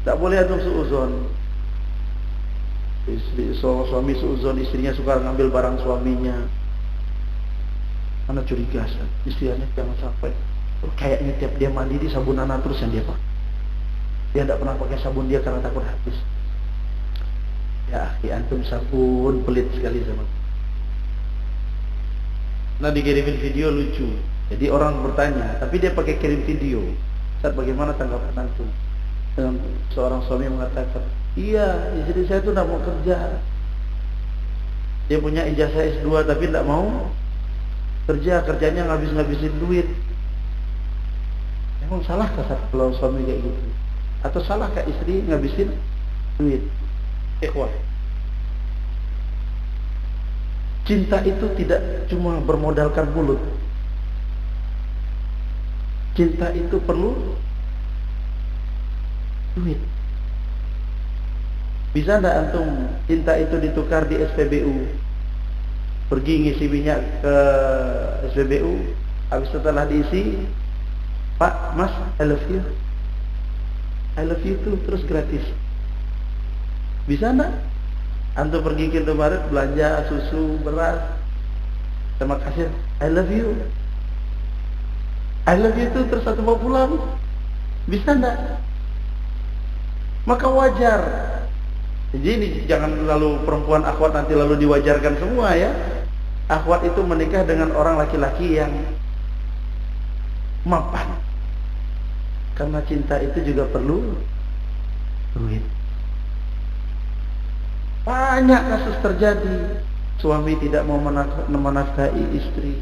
Speaker 2: Tak boleh antum suuzon. Suami suuzon, istrinya suka ngambil barang suaminya. Anak curiga, istrinya jangan sampai. Kayaknya tiap dia mandi di sabun anak terus yang dia pakai. Dia tidak pernah pakai sabun dia karena takut habis. Ya, antum sabun pelit sekali sama. Nah, dikirimin video lucu. Jadi orang bertanya, tapi dia pakai kirim video. Ustaz, bagaimana tanggapan antum? Dengan seorang suami mengatakan, iya, istri saya itu tidak mau kerja. Dia punya ijazah S2 tapi tidak mau kerja, kerjanya ngabis-ngabisin duit. Emang salahkah kalau suami kayak gitu? Atau salahkah istri ngabisin duit? Ikhwah, cinta itu tidak cuma bermodalkan mulut. Cinta itu perlu duit. Bisa ndak antum cinta itu ditukar di SPBU? Pergi ngisi minyak ke SPBU, habis setelah diisi, Pak, Mas, I love you. I love you tuh terus gratis. Bisa ndak? Antum pergi ke Indomaret belanja susu, beras, sama kasir, I love you. I love you tuh terus satu mau pulang. Bisa ndak? Maka wajar. Jadi ini jangan lalu perempuan akhwat nanti lalu diwajarkan semua ya. Akhwat itu menikah dengan orang laki-laki yang mapan. Karena cinta itu juga perlu duit. Banyak kasus terjadi. Suami tidak mau menafkahi istri.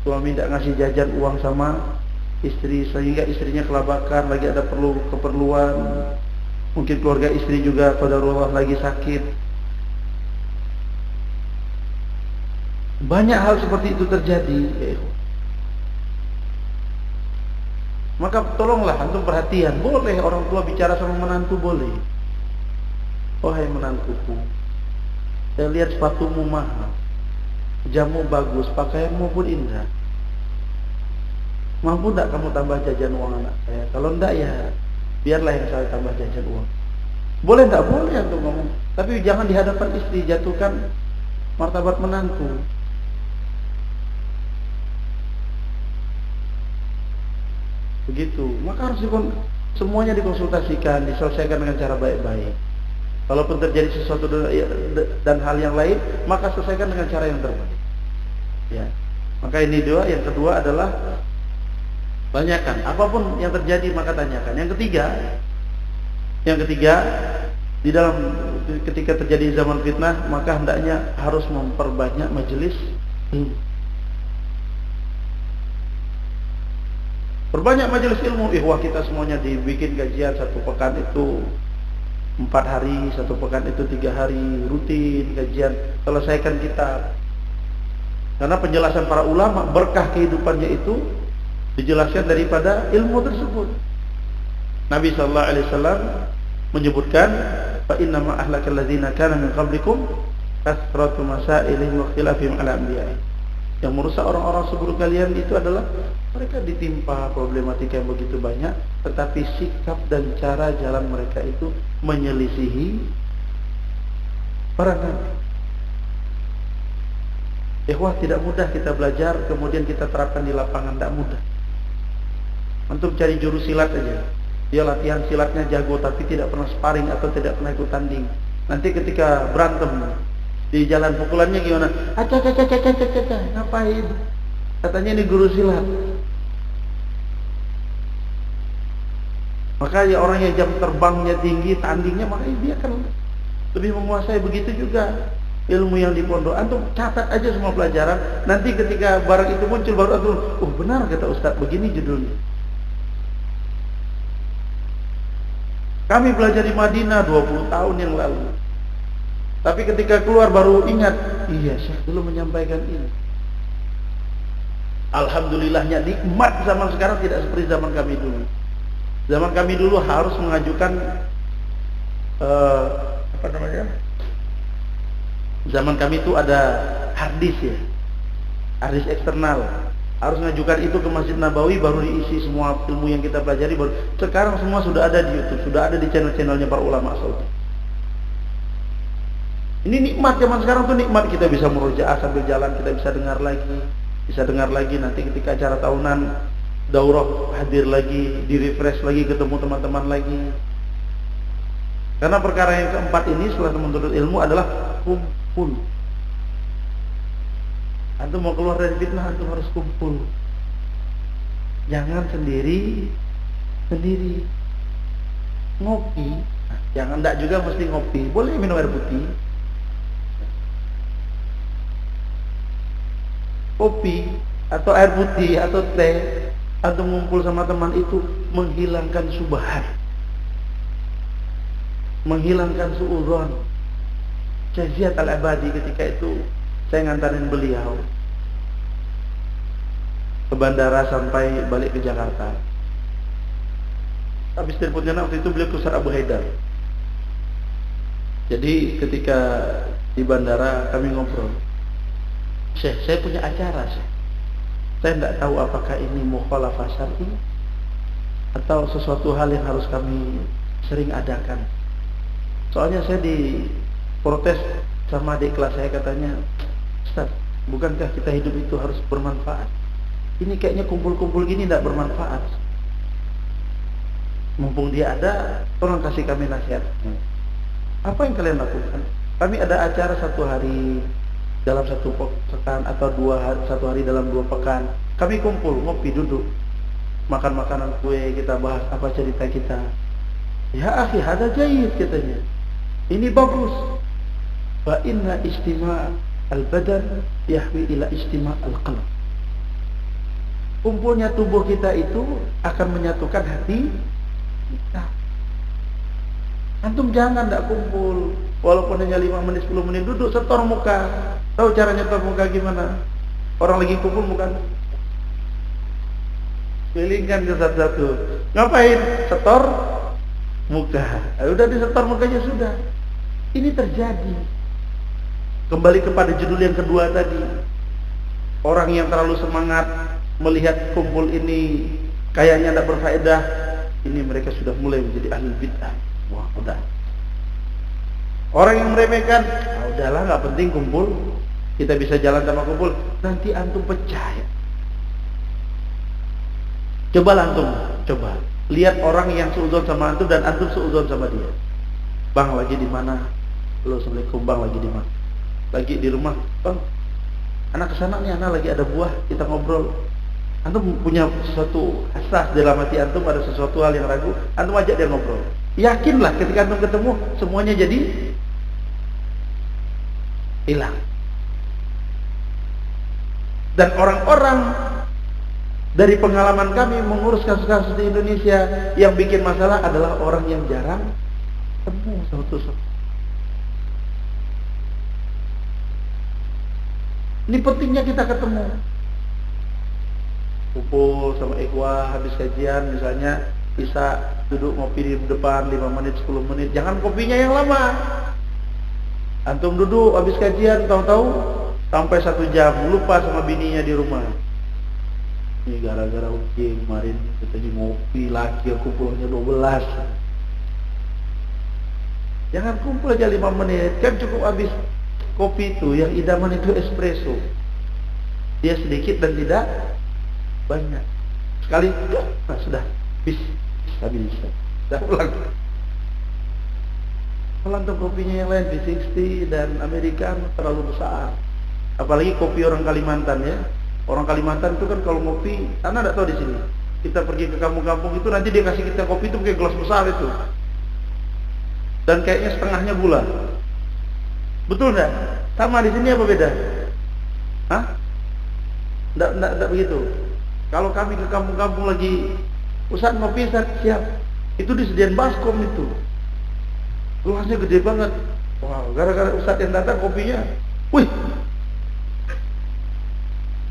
Speaker 2: Suami tidak ngasih jajan uang sama istri, sehingga istrinya kelabakan, lagi ada keperluan. Mungkin keluarga istri juga qadarullah lagi sakit. Banyak hal seperti itu terjadi. Maka tolonglah antum perhatian. Boleh orang tua bicara sama menantu, boleh. Wahai menantuku, saya lihat sepatumu mahal, jamu bagus, pakaianmu pun indah. Mampu tidak kamu tambah jajan uang anak saya? Kalau tidak ya biarlah yang saya tambah jajan uang. Boleh tidak? Boleh untuk ngomong. Tapi jangan di hadapan istri, jatuhkan martabat menantu. Begitu. Maka harus semuanya dikonsultasikan, diselesaikan dengan cara baik-baik. Kalaupun terjadi sesuatu dan hal yang lain, maka selesaikan dengan cara yang terbaik. Ya. Maka ini dua. Yang kedua adalah tanyakan apapun yang terjadi, maka tanyakan. Yang ketiga, di dalam ketika terjadi zaman fitnah, maka hendaknya harus memperbanyak majelis ilmu. Perbanyak majelis ilmu. Ikhwah kita semuanya dibikin kajian 1 pekan itu 4 hari, 1 pekan itu 3 hari, rutin kajian, selesaikan kitab. Karena penjelasan para ulama, berkah kehidupannya itu dijelaskan daripada ilmu tersebut. Nabi sallallahu alaihi wasallam menyebutkan, fa inna ma ahlakal ladzina kana min qablikum kasratu masailihim wa ikhtilafihim ala anbiya'i. Yang merusak orang-orang sebelum kalian itu adalah mereka ditimpa problematika yang begitu banyak, tetapi sikap dan cara jalan mereka itu menyelisihi para nabi. Ikhwah, tidak mudah kita belajar kemudian kita terapkan di lapangan, tidak mudah. Antum cari juru silat aja, dia latihan silatnya jago tapi tidak pernah sparring atau tidak pernah ikut tanding. Nanti ketika berantem di jalan pukulannya gimana? Aca, ngapain? Katanya ini guru silat. Maka ya orang yang jam terbangnya tinggi, tandingnya, makanya dia kan lebih menguasai. Begitu juga ilmu yang di pondok. Antum catat aja semua pelajaran. Nanti ketika barang itu muncul baru antum, oh benar kata Ustaz, begini judulnya. Kami belajar di Madinah 20 tahun yang lalu. Tapi ketika keluar baru ingat, iya Syekh dulu menyampaikan ini. Alhamdulillahnya nikmat zaman sekarang tidak seperti zaman kami dulu. Zaman kami dulu harus mengajukan zaman kami itu ada harddisk ya, harddisk eksternal. Harus mengajukan itu ke Masjid Nabawi baru diisi semua ilmu yang kita pelajari. Baru sekarang semua sudah ada di YouTube, sudah ada di channel-channelnya para ulama Saudi. Ini nikmat zaman sekarang tuh nikmat, kita bisa murojaah sambil jalan, kita bisa dengar lagi nanti ketika acara tahunan daurah hadir lagi, di-refresh lagi, ketemu teman-teman lagi. Karena perkara yang keempat ini setelah menuntut ilmu adalah kumpul. Antum mau keluar dari fitnah, antum harus kumpul. Jangan sendiri. Ngopi, jangan, enggak juga mesti ngopi. Boleh minum air putih. kopi atau air putih atau teh, antum ngumpul sama teman itu menghilangkan subhat, menghilangkan suudzon. Syekh Ziyad Al-Abadi ketika itu saya ngantarin beliau ke bandara sampai balik ke Jakarta. Habis teleponnya waktu itu beliau ke Ustaz Abu Haidar. Jadi ketika di bandara kami ngobrol, Syekh, saya punya acara, Syekh. Saya tidak tahu apakah ini mukhalafah syar'i atau sesuatu hal yang harus kami sering adakan. Soalnya saya diprotes sama adik kelas saya, katanya, Ustaz, bukankah kita hidup itu harus bermanfaat? Ini kayaknya kumpul-kumpul gini tidak bermanfaat. Mumpung dia ada, tolong kasih kami nasihat. Apa yang kalian lakukan? Kami ada acara 1 hari dalam 1 pekan atau 2 hari, 1 hari dalam 2 pekan. Kami kumpul, ngopi, duduk, makan makanan kue, kita bahas apa cerita kita. Ya akhi, hada jayyid katanya. Ini bagus. Fa inna istima' al-badan yahwi ila istima' al-qalb. Kumpulnya tubuh kita itu akan menyatukan hati kita. Antum jangan tidak kumpul, walaupun hanya 5 menit 10 menit duduk setor muka. Tahu caranya setor muka gimana? Orang lagi kumpul bukan? Pilihkan ke satu-satu. Ngapain? Setor muka. Udah disetor mukanya sudah. Ini terjadi. Kembali kepada judul yang kedua tadi. Orang yang terlalu semangat melihat kumpul ini kayaknya tidak berfaedah, ini mereka sudah mulai menjadi ahli bid'ah. Wah, udah. Orang yang meremehkan, udahlah nggak penting kumpul, kita bisa jalan sama kumpul, nanti antum pecah ya. Coba antum, coba lihat orang yang seuzon sama antum dan antum seuzon sama dia. Bang lagi di mana? Halo, assalamualaikum bang, lagi di mana? Lagi di rumah. Bang, anak kesana nih, anak lagi ada buah, kita ngobrol. Antum punya sesuatu asas dalam hati antum, ada sesuatu hal yang ragu, antum ajak dia ngobrol. Yakinlah ketika antum ketemu semuanya jadi hilang. Dan orang-orang dari pengalaman kami mengurus kasus-kasus di Indonesia, yang bikin masalah adalah orang yang jarang ketemu satu-satu. Ini pentingnya kita ketemu. Kumpul sama ikhwah habis kajian misalnya, bisa duduk ngopi di depan 5 menit 10 menit, jangan kopinya yang lama. Antum duduk habis kajian, tahu-tahu sampai 1 jam, lupa sama bininya di rumah. Ini gara-gara uji kemarin katanya ngopi lagi, aku pulangnya 12. Jangan kumpul aja 5 menit, kan cukup habis. Kopi itu yang idaman itu espresso, dia sedikit dan tidak banyak. Sekali nah sudah bisa dah pulang. Kalau untuk kopinya yang lain V60 dan American terlalu besar, apalagi kopi orang Kalimantan ya. Orang Kalimantan itu kan kalau ngopi, Anda tidak tahu di sini. Kita pergi ke kampung-kampung itu, nanti dia kasih kita kopi itu pakai gelas besar itu, dan kayaknya setengahnya gula. Betul enggak? Sama di sini apa beda? Hah? Enggak begitu. Kalau kami ke kampung-kampung lagi, Ustaz ngopi, Ustaz siap. Itu disediain baskom itu. Gelasnya gede banget. Wow, gara-gara Ustaz yang datang kopinya, wih.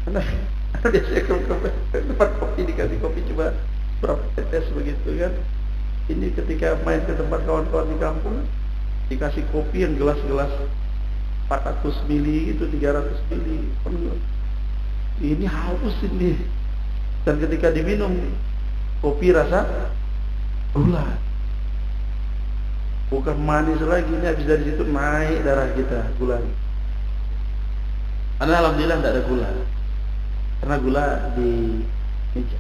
Speaker 2: Ada biasanya ke tempat kopi dikasih kopi cuma berapa tetes begitu kan. Ini ketika main ke tempat kawan-kawan di kampung, dikasih kopi yang gelas-gelas 400 mili itu 300 mili penuh. Ini haus ini. Dan ketika diminum kopi rasa gula, bukan manis lagi, ini habis dari situ naik darah kita gula. Karena alhamdulillah tidak ada gula, karena gula di meja.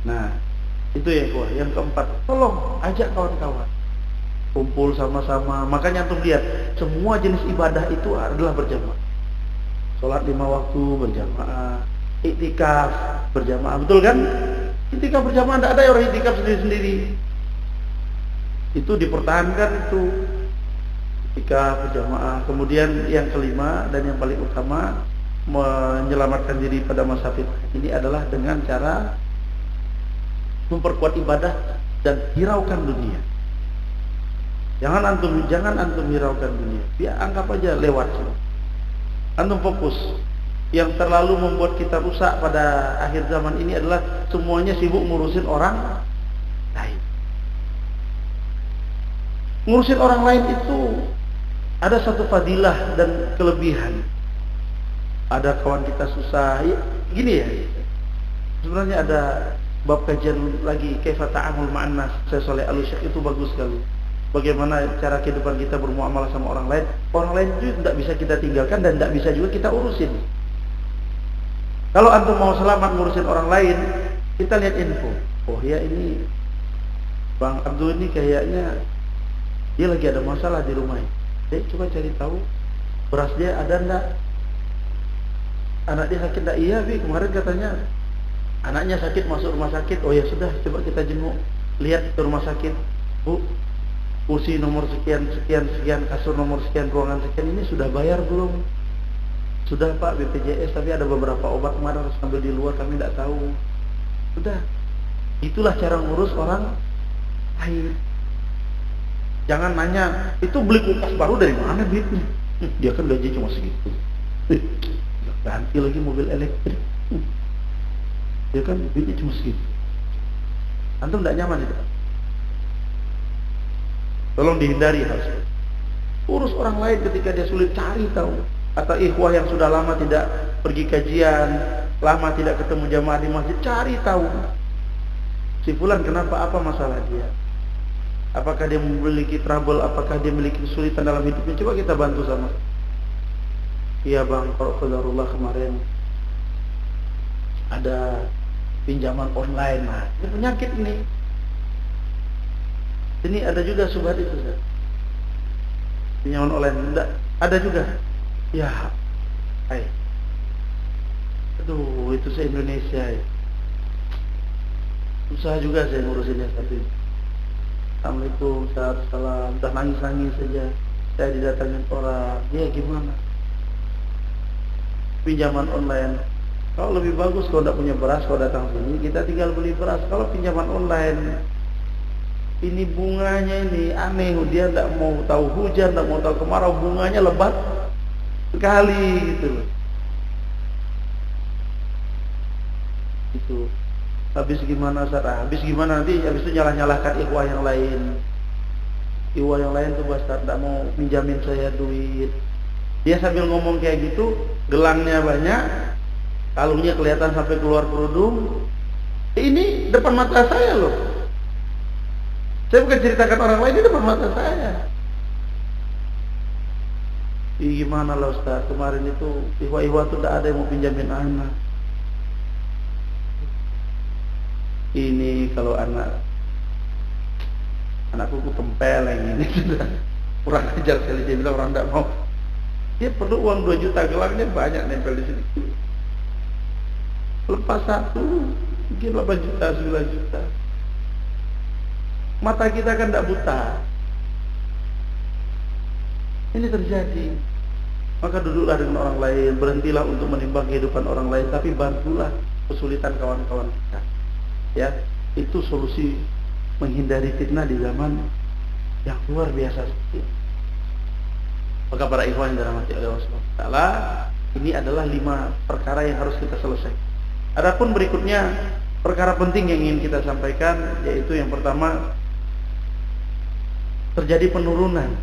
Speaker 2: Nah itu ya kuah. Yang keempat, tolong ajak kawan-kawan kumpul sama-sama. Makanya antum lihat semua jenis ibadah itu adalah berjamaah. Sholat 5 waktu berjamaah, iktikaf berjamaah, betul kan? Iktikaf berjamaah, tidak ada orang iktikaf sendiri-sendiri. Itu dipertahankan itu. iktikaf berjamaah. Kemudian yang kelima dan yang paling utama, menyelamatkan diri pada masa fitnah ini adalah dengan cara memperkuat ibadah dan hiraukan dunia. Jangan antum hiraukan dunia. Biar anggap aja lewat. Antum fokus. Yang terlalu membuat kita rusak pada akhir zaman ini adalah semuanya sibuk ngurusin orang lain. Ngurusin orang lain itu ada satu fadilah dan kelebihan. Ada kawan kita susah, ya, gini ya. Sebenarnya ada bab kajian lagi kaifa ta'amul ma'an nas. Saya Saleh Al-Syekh itu bagus sekali. Bagaimana cara kehidupan kita bermuamalah sama orang lain. Orang lain juga tidak bisa kita tinggalkan dan tidak bisa juga kita urusin. Kalau antum mau selamat ngurusin orang lain, kita lihat info. Oh ya, ini Bang Abdul ini kayaknya dia lagi ada masalah di rumahnya. Coba cari tahu beras dia ada enggak, anak dia sakit enggak. Iya Bi, kemarin katanya anaknya sakit masuk rumah sakit. Oh ya sudah, coba kita jenguk, lihat ke rumah sakit. Bu, kursi nomor sekian, kasur nomor sekian, ruangan sekian ini sudah bayar belum? Sudah Pak, BPJS, tapi ada beberapa obat kemarin harus ambil di luar, kami tidak tahu. Sudah. Itulah cara ngurus orang lain. Jangan nanya, itu beli kulkas baru dari mana duitnya? Dia kan gaji cuma segitu. Ganti lagi mobil elektrik. Dia kan duitnya cuma segitu. Antum tidak nyaman itu. Tolong dihindari hal seperti itu. Urus orang lain ketika dia sulit, cari tahu. Atau ikhwah yang sudah lama tidak pergi kajian, lama tidak ketemu jamaah di masjid, cari tahu. Si fulan kenapa, apa masalah dia? Apakah dia memiliki trouble, apakah dia memiliki kesulitan dalam hidupnya? Coba kita bantu sama. Iya Bang, kalau qadarullah kemarin ada pinjaman online. Nah, ini penyakit ini. Ini ada juga subhat itu. Pinjaman online enggak ada juga. Ya, aduh, itu se-Indonesia ya. Susah juga saya ngurusinnya satu. Assalamualaikum, salam, udah nangis-nangis saja. Saya didatangin orang, ya gimana? Pinjaman online. Kalau lebih bagus kalau tidak punya beras, kalau datang sini kita tinggal beli beras. Kalau pinjaman online, ini bunganya ini aneh. Dia tidak mau tahu hujan, tidak mau tahu kemarau, bunganya lebat sekali gitu. Itu habis gimana Sarah? Habis gimana nanti? Habis itu nyalah-nyalahkan ikhwah yang lain. Ikhwah yang lain tuh Ustaz tidak mau minjamin saya duit. Dia sambil ngomong kayak gitu, gelangnya banyak, kalungnya kelihatan sampai keluar kerudung. Ini depan mata saya loh. Saya bukan ceritakan orang lain, ini depan mata saya. Gimana lah Ustaz, kemarin itu ikhwah-ikhwah tuh tidak ada yang mau pinjamin anak. Ini kalau anakku tempel yang ini sudah kurang ajar sekali. Dia bilang orang tidak mau. Dia perlu uang 2 juta, gelangnya banyak nempel di sini. Lepas satu mungkin 8 juta, 9 juta. Mata kita kan tidak buta. Ini terjadi. Maka duduklah dengan orang lain, berhentilah untuk menimbang kehidupan orang lain, tapi bantulah kesulitan kawan-kawan kita. Ya, itu solusi menghindari fitnah di zaman yang luar biasa seperti ini. Maka para ikhwan yang dirahmati oleh Allah Subhanahu wa taala, ini adalah 5 perkara yang harus kita selesaikan. Adapun berikutnya perkara penting yang ingin kita sampaikan, yaitu yang pertama, terjadi penurunan.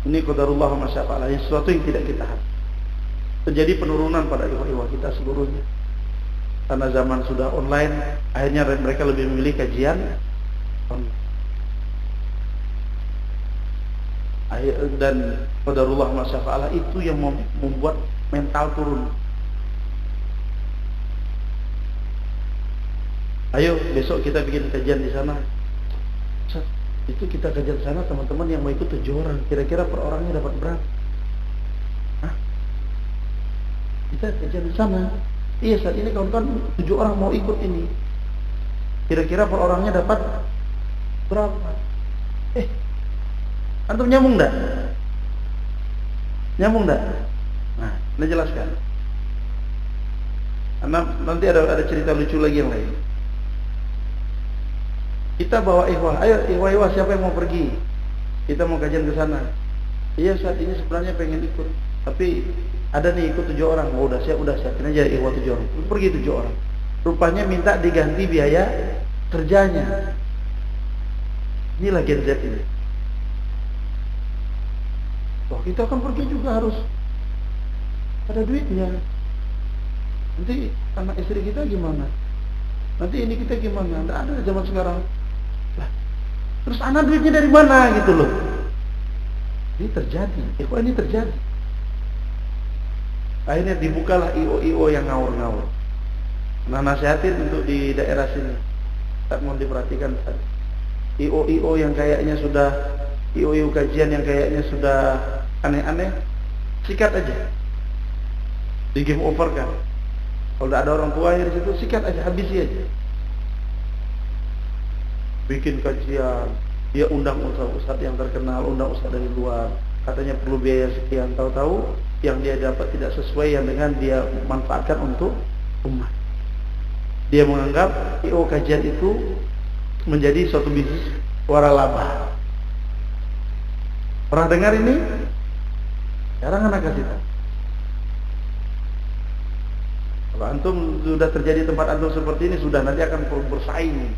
Speaker 2: Ini qadarullah wa masyaallah, sesuatu yang tidak kita harapkan. Terjadi penurunan pada ikhwah-ikhwah kita seluruhnya. Karena zaman sudah online, akhirnya mereka lebih memilih kajian online. Dan qadarullah wa masyaallah itu yang membuat mental turun. Ayo besok kita bikin kajian di sana. Itu kita kajian sana, teman-teman yang mau ikut 7 orang, kira-kira per orangnya dapat berapa? Hah? Kita kajian di sana. Iya, saat ini kawan-kawan 7 orang mau ikut ini, kira-kira per orangnya dapat berapa? Antum nyambung enggak? Nyambung enggak? Nah, Anda jelaskan. Nanti ada cerita lucu lagi yang lain. Kita bawa ikhwah, ayo ikhwah siapa yang mau pergi? Kita mau kajian ke sana. Iya saat ini sebenarnya pengen ikut, tapi ada nih ikut 7 orang. Oh, udah siapin aja ikhwah 7 orang. Pergi 7 orang. Rupanya minta diganti biaya kerjanya. Inilah Gen Z ini. Wah, kita akan pergi juga harus ada duitnya. Nanti anak istri kita gimana? Nanti ini kita gimana? Nggak ada zaman sekarang. Lah, terus anak duitnya dari mana gitu loh? Ini terjadi. Kok ini terjadi? Akhirnya dibukalah IO yang ngawur-ngawur. Nah, nasihatin untuk di daerah sini. Tak mau diperhatikan. IO yang kayaknya sudah IO kajian yang kayaknya sudah aneh-aneh, sikat aja. Di game over kan. Kalau tidak ada orang tuanya di situ, sikat aja, habisi aja. Bikin kajian, dia undang ustaz yang terkenal, undang ustaz dari luar. Katanya perlu biaya sekian, tahu-tahu yang dia dapat tidak sesuai yang dengan dia manfaatkan untuk umat. Dia menganggap IO kajian itu menjadi suatu bisnis waralaba. Pernah dengar ini? Sekarang anak kasih tahu. Kalau antum sudah terjadi tempat antum seperti ini, sudah nanti akan bersaing.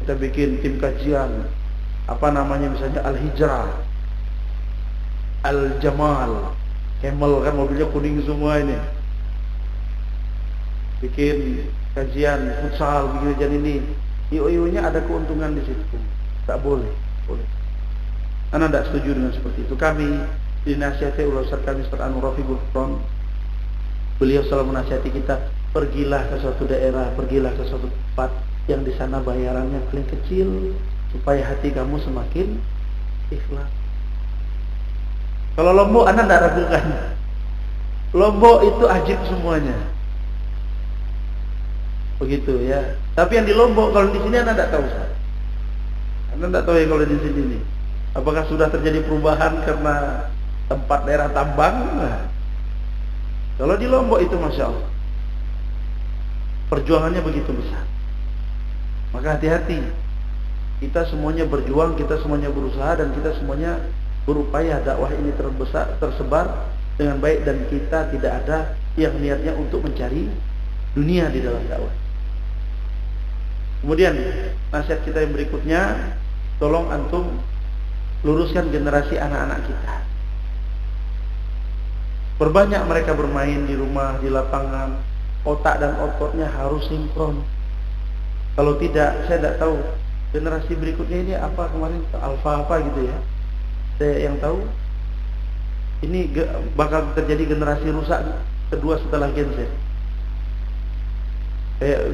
Speaker 2: Kita bikin tim kajian, apa namanya misalnya Al-Hijrah, Al-Jamal, Camel kan mobilnya kuning semua ini. Bikin kajian futsal, bikin kajian ini. IO-nya ada keuntungan di situ. Tak boleh. Anda tidak setuju dengan seperti itu. Kami dinasihati oleh Ustaz kami Ustaz Anwar Rafiqul Quran. Beliau selalu menasihati kita, pergilah ke suatu daerah, pergilah ke suatu tempat yang di sana bayarannya paling kecil supaya hati kamu semakin ikhlas. Kalau Lombok Anda tidak ragukan. Lombok itu ajib semuanya. Begitu ya. Tapi yang di Lombok, kalau di sini Anda tidak tahu. Anda tidak tahu ya kalau di sini nih. Apakah sudah terjadi perubahan karena tempat daerah tambang? Nah, kalau di Lombok itu Masya Allah, perjuangannya begitu besar. Maka hati-hati. Kita semuanya berjuang, kita semuanya berusaha, dan kita semuanya berupaya dakwah ini tersebar dengan baik, dan kita tidak ada yang niatnya untuk mencari dunia di dalam dakwah. Kemudian nasihat kita yang berikutnya, tolong antum luruskan generasi anak-anak kita. Berbanyak mereka bermain di rumah, di lapangan. Otak dan ototnya harus sinkron. Kalau tidak, saya tidak tahu generasi berikutnya ini apa kemarin alfa apa gitu ya. Saya yang tahu ini bakal terjadi generasi rusak kedua setelah Gen Z.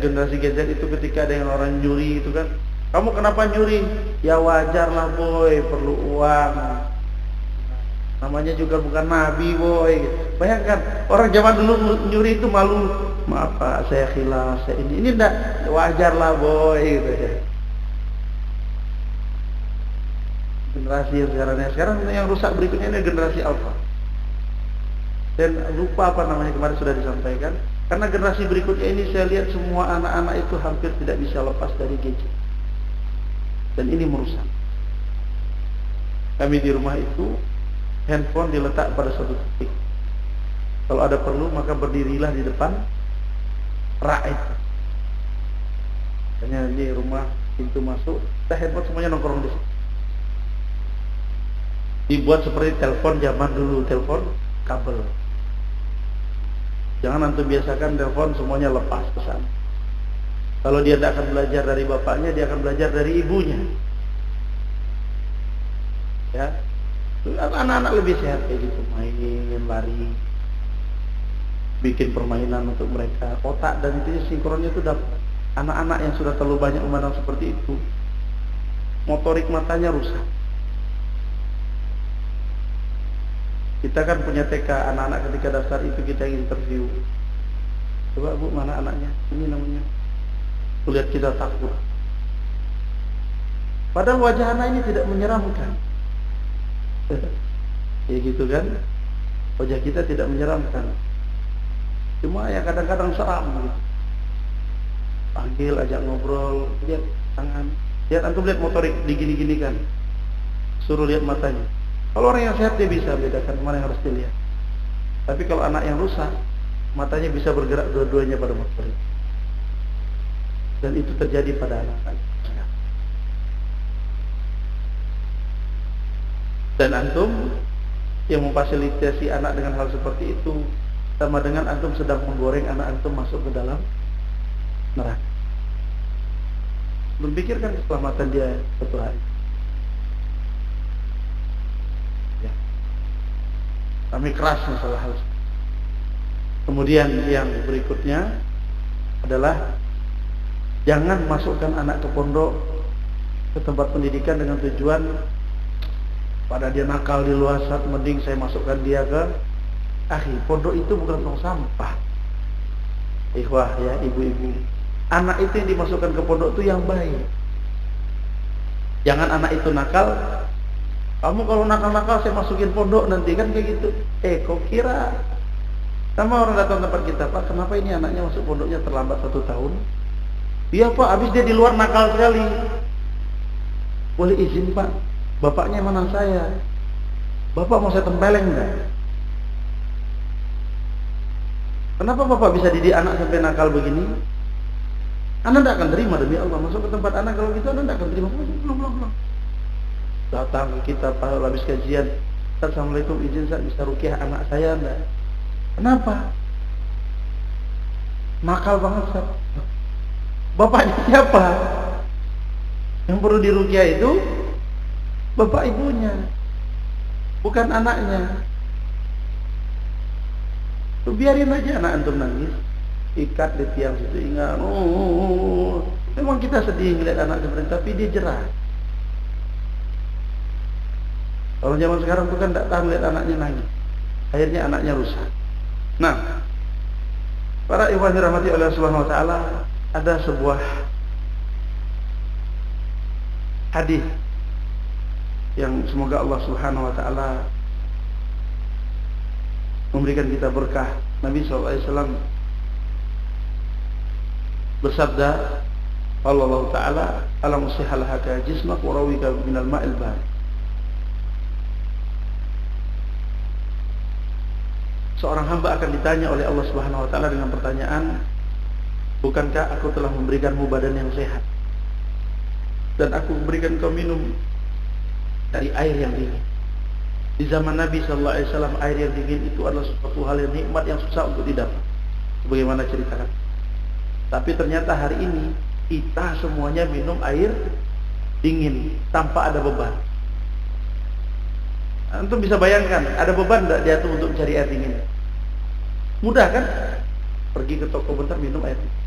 Speaker 2: Generasi Gen Z itu ketika ada yang orang nyuri itu kan, kamu kenapa nyuri? Ya wajar lah boy, perlu uang. Namanya juga bukan nabi boy. Bayangkan orang zaman dulu nyuri itu malu. Maaf Pak, saya khilaf, saya ini enggak, wajar lah boy gitu ya. Generasi yang sekarang yang rusak berikutnya ini generasi alpha. Dan lupa apa namanya kemarin sudah disampaikan. Karena generasi berikutnya ini saya lihat semua anak-anak itu hampir tidak bisa lepas dari gadget. Dan ini merusak. Kami di rumah itu handphone diletak pada suatu titik. Kalau ada perlu maka berdirilah di depan rak itu. Hanya di rumah pintu masuk, kita handphone semuanya nongkrong di situ. Dibuat seperti telepon zaman dulu, telepon kabel. Jangan antum biasakan telepon semuanya lepas ke sana. Kalau dia tidak akan belajar dari bapaknya, dia akan belajar dari ibunya. Ya, anak-anak lebih sehat kayak gitu, main, lari, bikin permainan untuk mereka. Otak dan itu sinkronnya itu dapat. Anak-anak yang sudah terlalu banyak memandang seperti itu, motorik matanya rusak. Kita kan punya TK, anak-anak ketika daftar itu kita interview. Coba Bu, mana anaknya? Ini namanya. Lihat kita takut. Padahal wajah anak ini tidak menyeramkan. Ya gitu kan. Wajah kita tidak menyeramkan. Cuma ya kadang-kadang seram gitu. Panggil, ajak ngobrol, lihat tangan. Lihat antum lihat motorik digini-gini kan. Suruh lihat matanya. Kalau orang yang sehat dia bisa bedakan mana yang harus dilihat. Tapi kalau anak yang rusak, matanya bisa bergerak dua-duanya pada motorik. Dan itu terjadi pada anak-anak. Dan antum yang memfasilitasi anak dengan hal seperti itu sama dengan antum sedang menggoreng anak antum masuk ke dalam neraka. Berpikirkan keselamatan dia suatu hari. Ya. Kami keras masalah hal. Kemudian yang berikutnya adalah jangan masukkan anak ke pondok, ke tempat pendidikan dengan tujuan pada dia nakal di luar saat, mending saya masukkan dia ke pondok itu bukan tong sampah. Ikhwah ya, ibu-ibu, anak itu yang dimasukkan ke pondok itu yang baik. Jangan anak itu nakal, kamu kalau nakal-nakal saya masukin pondok nanti, kan kayak gitu. Kok kira sama orang datang tempat kita, Pak, kenapa ini anaknya masuk pondoknya terlambat 1 tahun? Iya Pak, habis dia di luar nakal sekali. Boleh izin Pak, bapaknya mana saya? Bapak mau saya tempeleng enggak? Kenapa Bapak bisa didik anak sampai nakal begini? Anda tidak akan terima demi Allah. Masuk ke tempat anak kalau gitu Anda tidak akan terima. Belum. Datang ke kita Pak, habis kajian, Assalamualaikum, izin saya bisa ruqyah anak saya enggak? Kenapa? Nakal banget Ustaz. Bapaknya siapa? Yang perlu diruqyah itu bapak ibunya, bukan anaknya. Tuh biarin aja anak antum nangis, ikat di tiang situ, ingat. Memang kita sedih ngeliat anak seperti, tapi dia jerah. Orang zaman sekarang tuh kan tidak tahan lihat anaknya nangis, akhirnya anaknya rusak. Nah, para ikhwan dirahmati oleh Allah Subhanahu wa taala, ada sebuah hadis yang semoga Allah Subhanahu wa taala memberikan kita berkah. Nabi SAW bersabda, Allah Ta'ala alam sihalahaka jismak warawika minal ma'il bahr. Seorang hamba akan ditanya oleh Allah Subhanahu wa taala dengan pertanyaan, bukankah aku telah memberikanmu badan yang sehat dan aku memberikan kau minum dari air yang dingin? Di zaman Nabi SAW air yang dingin itu adalah suatu hal yang nikmat yang susah untuk didapat, bagaimana ceritakan. Tapi ternyata hari ini kita semuanya minum air dingin tanpa ada beban. Antum bisa bayangkan ada beban tidak dia tuh untuk mencari air dingin? Mudah kan? Pergi ke toko bentar minum air dingin.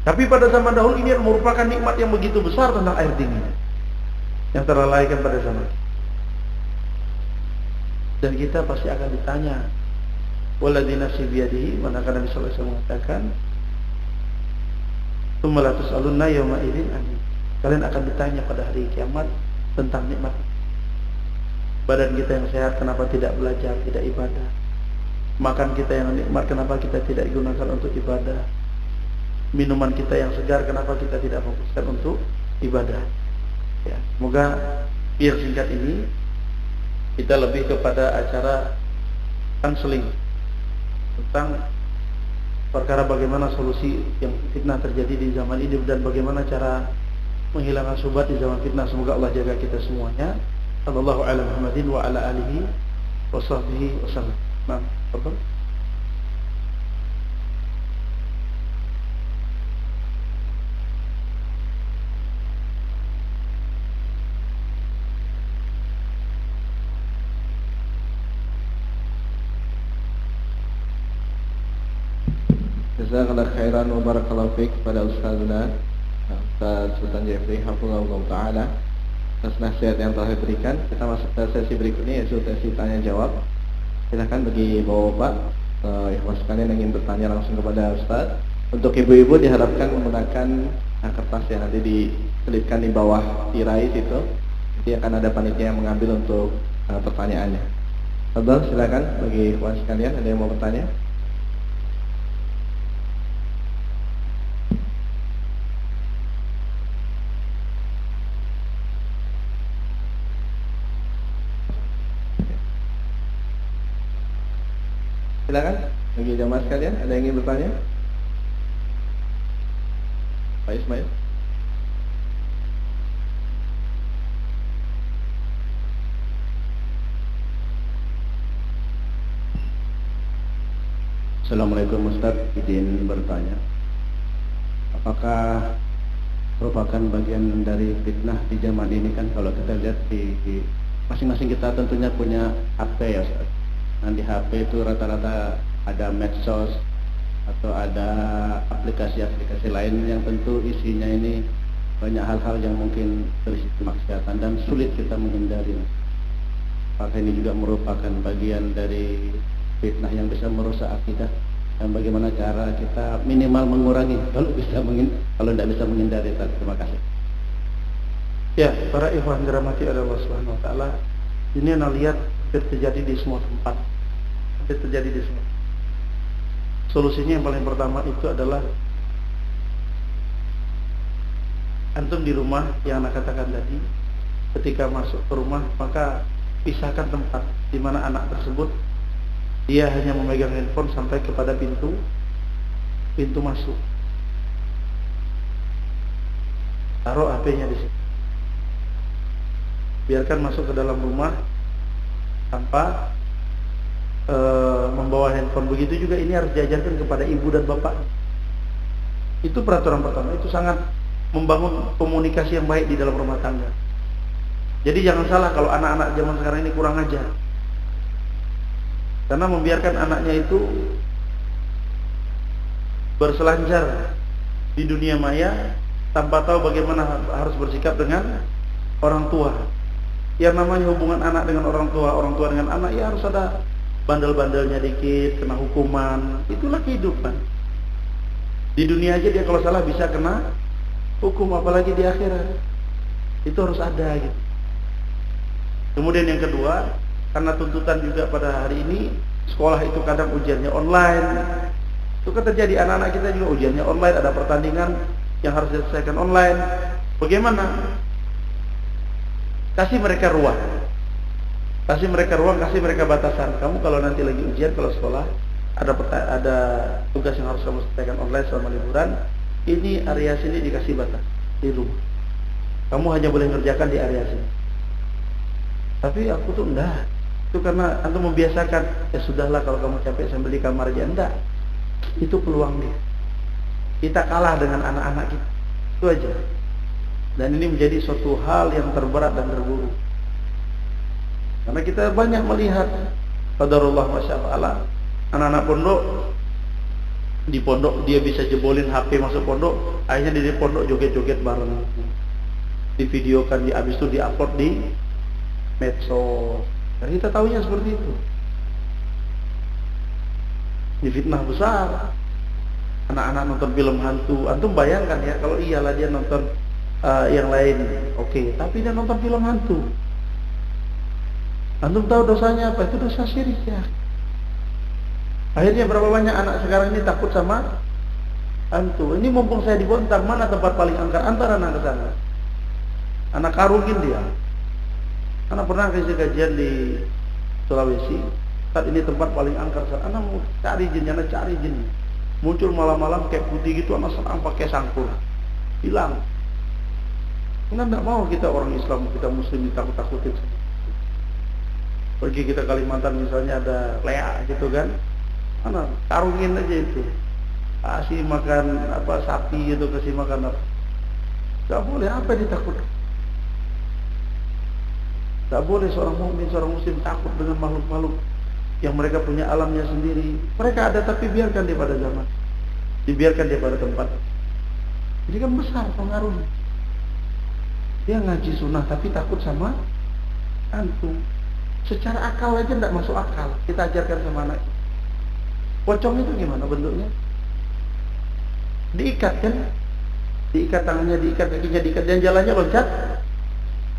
Speaker 2: Tapi pada zaman dahulu ini merupakan nikmat yang begitu besar tentang air dingin yang terlalaikan pada zaman. Dan kita pasti akan ditanya, waladzi nafsi biyadihi, manakala Nabi sallallahu alaihi wasallam mengatakan, tsumma la tus'alunna yauma idzin anin. Kalian akan ditanya pada hari kiamat tentang nikmat. Badan kita yang sehat kenapa tidak belajar, tidak ibadah? Makan kita yang nikmat kenapa kita tidak digunakan untuk ibadah? Minuman kita yang segar kenapa kita tidak fokuskan untuk ibadah? Ya, semoga biar singkat ini kita lebih kepada acara counseling tentang perkara bagaimana solusi yang fitnah terjadi di zaman ini dan bagaimana cara menghilangkan syubhat di zaman fitnah. Semoga Allah jaga kita semuanya. Sallallahu ala Muhammadin wa ala alihi wa sahbihi wasallam. Nah, betul.
Speaker 3: Jazakallahu khairan wa barakallahu fiik pada Ustazuna Ustaz Sultan Jefri hafizahullah taala atas nasihat yang telah diberikan. Kita masuk ke sesi berikutnya, yaitu sesi tanya jawab. Silakan bagi bapak-bapak ikhwan sekalian yang ingin bertanya langsung kepada Ustaz, Untuk ibu-ibu diharapkan menggunakan kertas yang nanti diselipkan di bawah tirai situ. Nanti akan ada panitia yang mengambil untuk pertanyaannya. Abdul, silakan bagi ikhwan sekalian, ada yang mau bertanya? Silakan bagi jamaah sekalian, ada yang ingin bertanya? Pak Ismail.
Speaker 2: Assalamualaikum Ustaz, izin bertanya, apakah merupakan bagian dari fitnah di zaman ini? Kan kalau kita lihat di masing-masing kita tentunya punya HP ya Ustaz. Nah di HP itu rata-rata ada medsos atau ada aplikasi-aplikasi lain yang tentu isinya ini banyak hal-hal yang mungkin berisi kemaksiatan dan sulit kita menghindari. Apakah ini juga merupakan bagian dari fitnah yang bisa merusak akidah, dan bagaimana cara kita minimal mengurangi kalau tidak bisa menghindari? Terima kasih. Ya, para ikhwan dirahmati oleh Allah Subhanahu wa taala, ini Anda lihat terjadi di semua tempat. Terjadi di semua. Solusinya yang paling pertama itu adalah antum di rumah yang Anda katakan tadi, ketika masuk ke rumah maka pisahkan tempat di mana anak tersebut dia hanya memegang handphone sampai kepada pintu masuk. Taruh HP-nya di situ. Biarkan masuk ke dalam rumah tanpa membawa handphone. Begitu juga ini harus diajarkan kepada ibu dan bapak. Itu peraturan pertama. Itu sangat membangun komunikasi yang baik di dalam rumah tangga. Jadi jangan salah kalau anak-anak zaman sekarang ini kurang ajar, karena membiarkan anaknya itu berselancar di dunia maya tanpa tahu bagaimana harus bersikap dengan orang tua. Yang namanya hubungan anak dengan orang tua dengan anak, ya harus ada bandel-bandelnya dikit, kena hukuman. Itulah kehidupan. Di dunia aja dia kalau salah bisa kena hukum, apalagi di akhirat. Itu harus ada gitu. Kemudian yang kedua, karena tuntutan juga pada hari ini sekolah itu kadang ujiannya online. Itu kan terjadi, anak-anak kita juga ujiannya online, ada pertandingan yang harus diselesaikan online. Bagaimana? Kasih mereka ruang. Kasih mereka batasan. Kamu kalau nanti lagi ujian, kalau sekolah ada tugas yang harus kamu selesaikan online selama liburan, ini area sini dikasih batas di rumah. Kamu hanya boleh ngerjakan di area sini. Tapi aku tuh enggak. Itu karena antum membiasakan, ya sudahlah kalau kamu capek sambil di kamar aja. Enggak. Itu peluang dia. Kita kalah dengan anak-anak kita. Itu aja. Dan ini menjadi suatu hal yang terberat dan terburuk. Karena kita banyak melihat qadarullah masyaallah, anak-anak pondok, di pondok dia bisa jebolin HP masuk pondok, akhirnya di pondok joget-joget bareng. Divideokan, habis itu diupload di medsos. Dan kita tahunya seperti itu. Ini fitnah besar. Anak-anak nonton film hantu. Antum bayangkan ya, kalau iyalah dia nonton yang lain, oke. Tapi dia nonton film hantu. Antum tahu dosanya apa? Itu dosa syirik ya. Akhirnya berapa banyak anak sekarang ini takut sama hantu. Ini mumpung saya di Bontang, mana tempat paling angker? Antar anak ke sana. Anak karungin dia. Anak pernah kasih kajian di Sulawesi. Saat ini tempat paling angker. Anak mau cari jin, anak cari jin. Muncul malam-malam kayak putih gitu, anak serang pakai sangkur. Hilang. Karena tidak mau kita orang Islam, kita Muslim ditakut-takutin. Pergi kita Kalimantan misalnya ada lea gitu kan. Anak karungin aja itu. Kasih makan apa sapi gitu, kasih makan apa. Gak boleh, apa ditakutkan? Tak boleh seorang mukmin, seorang muslim takut dengan makhluk-makhluk yang mereka punya alamnya sendiri. Mereka ada, tapi biarkan dia pada zaman. Dibiarkan dia pada tempat. Ini kan besar pengaruhnya. Dia ngaji sunnah tapi takut sama antum. Secara akal aja tidak masuk akal. Kita ajarkan sama anak. Pocong itu gimana bentuknya? diikat kan, diikat tangannya, diikat kakinya, diikat, dan jalannya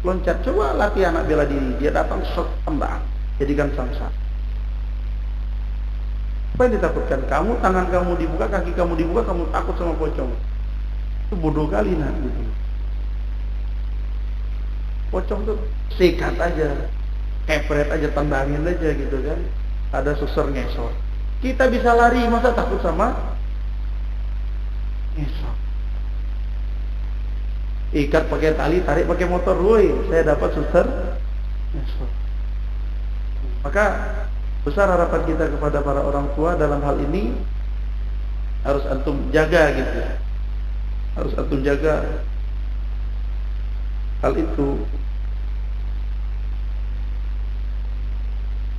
Speaker 2: loncat. Coba latih anak bela diri, dia datang tembak, jadikan samsak. Apa yang ditakutkan? Kamu, tangan kamu dibuka, kaki kamu dibuka, kamu takut sama pocong. Itu bodoh kali nak gitu. Pocong tuh sikat aja, kepret aja, tendangin aja gitu kan. Ada suster ngesor. Kita bisa lari, masa takut sama ngesor? Ikat pakai tali, tarik pakai motor, woi, saya dapat suster ngesor. Maka besar harapan kita kepada para orang tua dalam hal ini, harus antum jaga gitu ya. Harus antum jaga hal itu.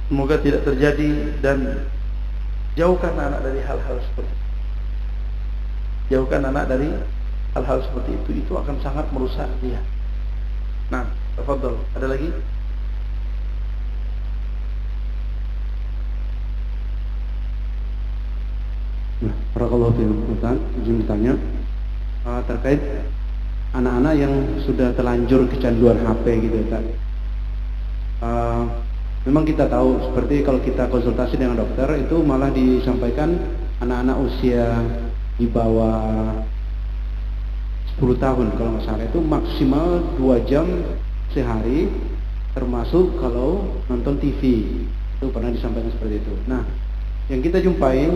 Speaker 2: Semoga tidak terjadi, dan jauhkan anak dari hal-hal seperti itu. Jauhkan anak dari hal-hal seperti itu. Itu akan sangat merusak dia. Nah, tafadhol. Ada lagi?
Speaker 4: Nah, barakallahu fiikum Ustaz, izin bertanya terkait anak-anak yang sudah terlanjur kecanduan HP gitu Ustaz. Memang kita tahu seperti kalau kita konsultasi dengan dokter itu malah disampaikan anak-anak usia di bawah 10 tahun kalau nggak salah itu maksimal 2 jam sehari, termasuk kalau nonton TV, itu pernah disampaikan seperti itu. Nah, yang kita jumpai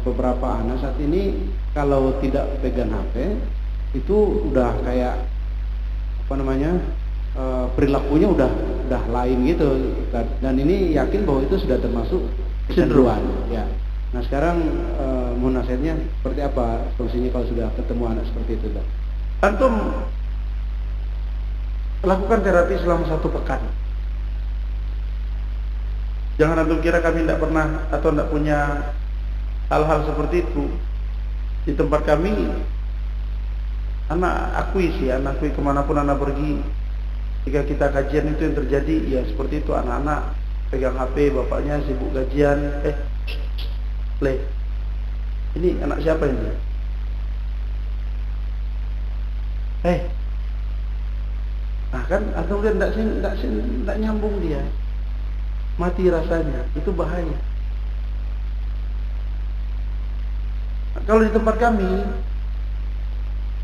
Speaker 4: beberapa anak saat ini kalau tidak pegang HP itu udah kayak apa namanya, perilakunya udah lain gitu, dan ini yakin bahwa itu sudah termasuk kecanduan ya. Nah sekarang mohon nasihatnya seperti apa solusinya kalau sudah ketemu anak seperti itu, Dok?
Speaker 2: Antum lakukan terapi selama 1 pekan. Jangan antum kira kami tidak pernah atau tidak punya hal-hal seperti itu. Di tempat kami, anak akui kemanapun anak pergi, jika kita kajian itu yang terjadi ya seperti itu. Anak-anak pegang HP, bapaknya sibuk gajian. Ini anak siapa ini? Nah kan atau tidak nyambung dia, mati rasanya, itu bahaya. Nah, kalau di tempat kami,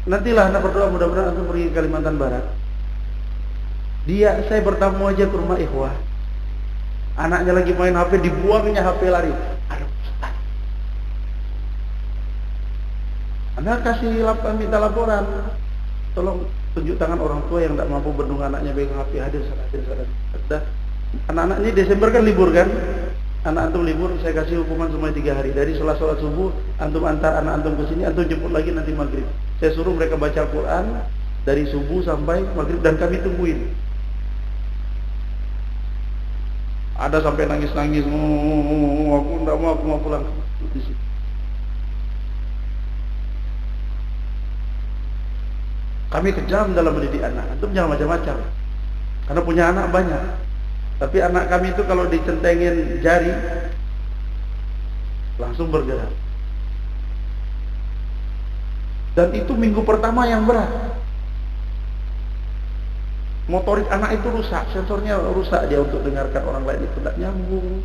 Speaker 2: nantilah anak berdoa mudah-mudahan antum pergi ke Kalimantan Barat. Saya bertamu aja ke rumah ikhwah, anaknya lagi main HP, dibuangnya HP lari. Aduh Ustaz, Anda minta laporan, tolong tunjuk tangan orang tua yang tidak mampu bendung anaknya pegang HP, hadir. Anak-anak ini Desember kan libur kan, anak antum libur, saya kasih hukuman semuanya 3 hari. Dari sholat subuh antum antar anak antum ke sini, antum jemput lagi nanti maghrib. Saya suruh mereka baca Quran dari subuh sampai maghrib, dan kami tungguin. Ada sampai nangis-nangis, aku tidak mau, aku mau pulang. Kami kejam dalam mendidik anak. Antum jangan macam-macam, karena punya anak banyak. Tapi anak kami itu kalau dicentengin jari langsung bergerak. Dan itu minggu pertama yang berat. Motorik anak itu rusak, sensornya rusak dia untuk dengarkan orang lain itu tidak nyambung.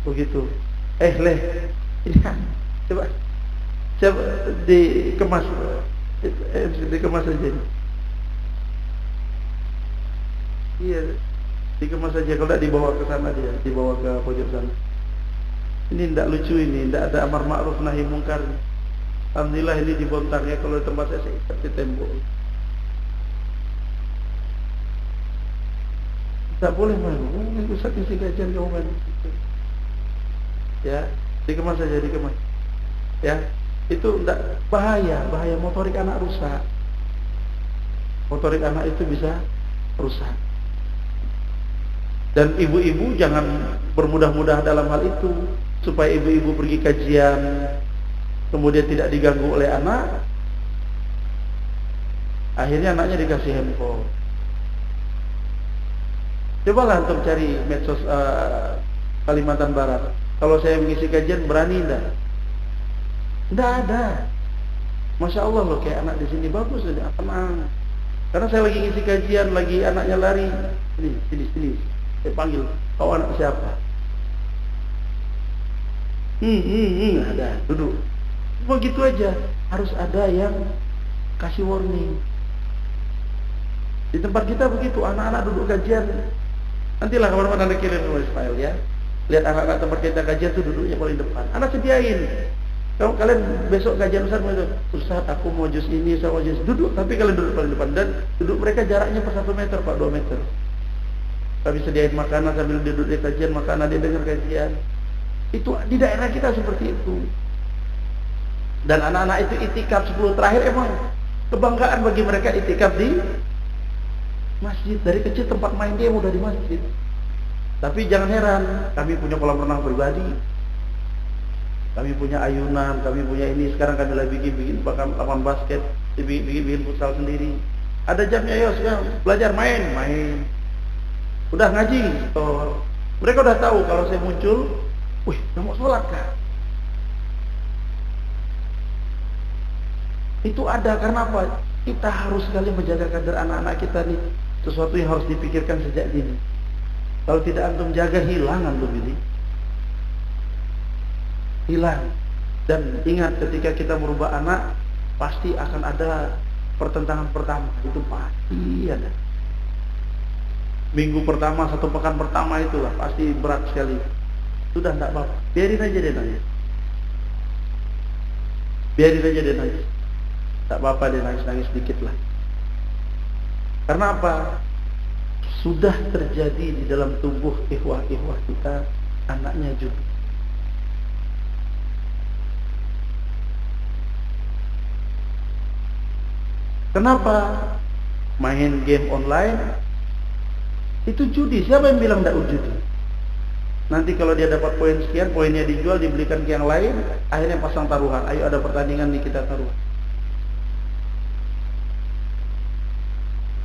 Speaker 2: Begitu. Ini kan coba dikemas aja ini. Iya, dikemas saja, kalau tidak dibawa ke sana, dia dibawa ke pojok sana. Ini tidak lucu, ini tidak ada amar ma'ruf nahi mungkar. Alhamdulillah ini dibongkarnya. Kalau di tempat saya ikat di tembok. Tak boleh main. Itu Ustaz isi kajian kau main. Ya, dikemas saja, dikemas. Ya, itu tidak bahaya motorik anak rusak. Motorik anak itu bisa rusak. Dan ibu-ibu jangan bermudah-mudah dalam hal itu, supaya ibu-ibu pergi kajian kemudian tidak diganggu oleh anak. Akhirnya anaknya dikasih handphone. Cobalah untuk cari medsos Kalimantan Barat. kalau saya mengisi kajian berani enggak? Enggak ada. Masya Allah loh, kayak anak di sini bagus aja, tenang. Karena saya lagi ngisi kajian, lagi anaknya lari, sini. Saya panggil, kau anak siapa? Ada, duduk. Begitu aja, harus ada yang kasih warning. Di tempat kita begitu, anak-anak duduk kajian. Nantilah kapan-kapan Anda kirim file ya. Lihat anak-anak tempat kita kajian tuh duduknya paling depan. Anak sediain. Kalau kalian besok kajian Ustaz, aku mau jus ini, saya mau jus. Duduk, tapi kalian duduk paling depan. Dan duduk mereka jaraknya per 1 meter, Pak, 2 meter. Kami sediain makanan sambil duduk di kajian, makanan dia dengar kajian. Itu di daerah kita seperti itu. Dan anak-anak itu itikaf 10 terakhir emang kebanggaan bagi mereka itikaf di masjid. Dari kecil tempat main dia udah di masjid. Tapi jangan heran, kami punya kolam renang pribadi. Kami punya ayunan, kami punya ini. Sekarang kami lagi bikin bahkan lapangan basket, bikin futsal sendiri. Ada jamnya, ayo sekarang belajar main. Udah ngaji. Oh, mereka udah tahu kalau saya muncul, wih, mau sholat kah? Itu ada karena apa? Kita harus sekali menjaga kadar anak-anak kita nih. Sesuatu yang harus dipikirkan sejak dini. Kalau tidak antum jaga, hilang antum ini. Hilang. Dan ingat, ketika kita merubah anak, pasti akan ada pertentangan pertama. Itu pasti ada. Minggu pertama, 1 pekan pertama itulah pasti berat sekali. Sudah enggak apa-apa, biarin aja dia nangis. Biarin aja dia nangis. Tak apa-apa dia nangis sedikit lah. Karena apa? Sudah terjadi di dalam tubuh ikhwah-ikhwah kita, anaknya juga. Kenapa? Main game online itu judi. Siapa yang bilang tidak judi? Nanti kalau dia dapat poin sekian, poinnya dijual, dibelikan ke yang lain, akhirnya pasang taruhan. Ayo ada pertandingan nih, kita taruhan.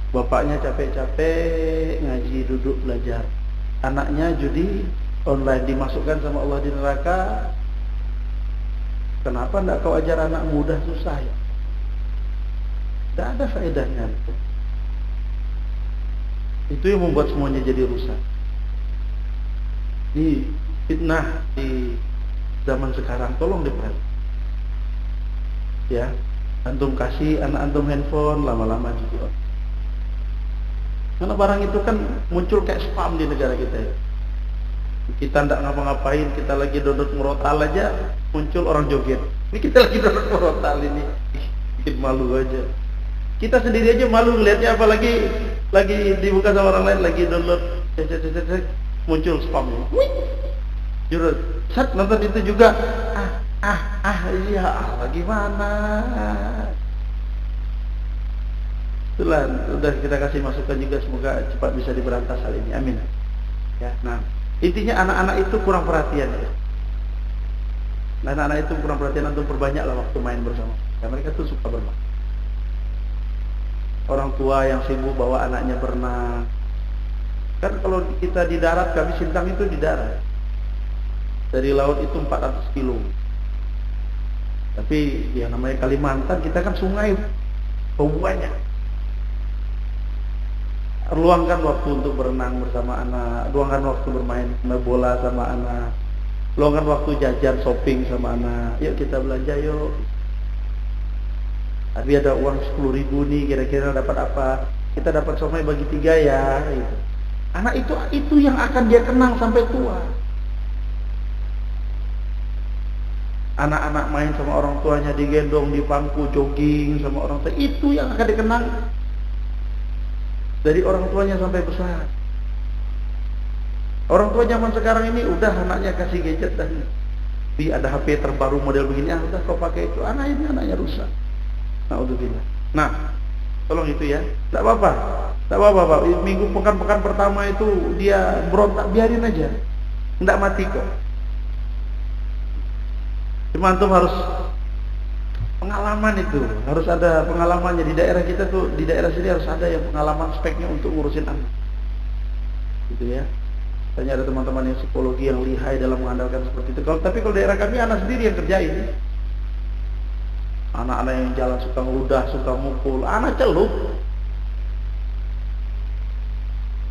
Speaker 2: Bapaknya capek-capek ngaji, duduk belajar. Anaknya judi online, dimasukkan sama Allah di neraka. Kenapa tidak kau ajar anak mudah susah ya? Tidak ada faedahnya. Itu yang membuat semuanya jadi rusak. Di fitnah di zaman sekarang, tolong diperhatikan. Ya, antum kasih anak antum handphone, lama-lama juga. Karena barang itu kan muncul kayak spam di negara kita ya. Kita tidak ngapa-ngapain, kita lagi download murotal aja, muncul orang joget. Ini kita lagi download murotal ini, bikin malu aja. Kita sendiri aja malu ngelihatnya, apalagi lagi dibuka sama orang lain, lagi download, muncul spamnya. Jurut, set nonton itu juga. Iya, gimana? Itulah, udah kita kasih masukan juga, semoga cepat bisa diberantas hal ini. Amin. Ya, nah, intinya anak-anak itu kurang perhatian ya. Nah, anak-anak itu kurang perhatian, antum perbanyaklah waktu main bersama. Ya, mereka tuh suka bermain. Orang tua yang sibuk bawa anaknya berenang. Kan kalau kita di darat, kami Sintang itu di darat. Dari laut itu 400 kilo. Tapi ya namanya Kalimantan, kita kan sungai banyak. Luangkan waktu untuk berenang bersama anak, luangkan waktu bermain bola sama anak, luangkan waktu jajan shopping sama anak. Yuk kita belanja yuk. Tapi ada uang 10.000 nih, kira-kira dapat apa? Kita dapat somai bagi 3 ya. Gitu. Anak itu yang akan dia kenang sampai tua. Anak-anak main sama orang tuanya, digendong di pangku, jogging sama orang tua, itu yang akan dikenang dari orang tuanya sampai besar. Orang tua zaman sekarang ini udah anaknya kasih gadget dan ada HP terbaru model begini, udah kau pakai itu, anaknya rusak. Naudzubillah. Nah, tolong itu ya. Tidak apa-apa, Pak. Minggu pekan pertama itu dia berontak, biarin aja. Tidak mati kok. Cuma antum harus pengalaman itu, harus ada pengalamannya. Di daerah kita tuh, di daerah sini harus ada yang pengalaman speknya untuk ngurusin anak. Gitu ya. Tanya ada teman-teman yang psikologi yang lihai dalam mengandalkan seperti itu. Tapi kalau daerah kami anak sendiri yang kerjain. Anak-anak yang jalan suka ngeludah, suka mukul, anak celup.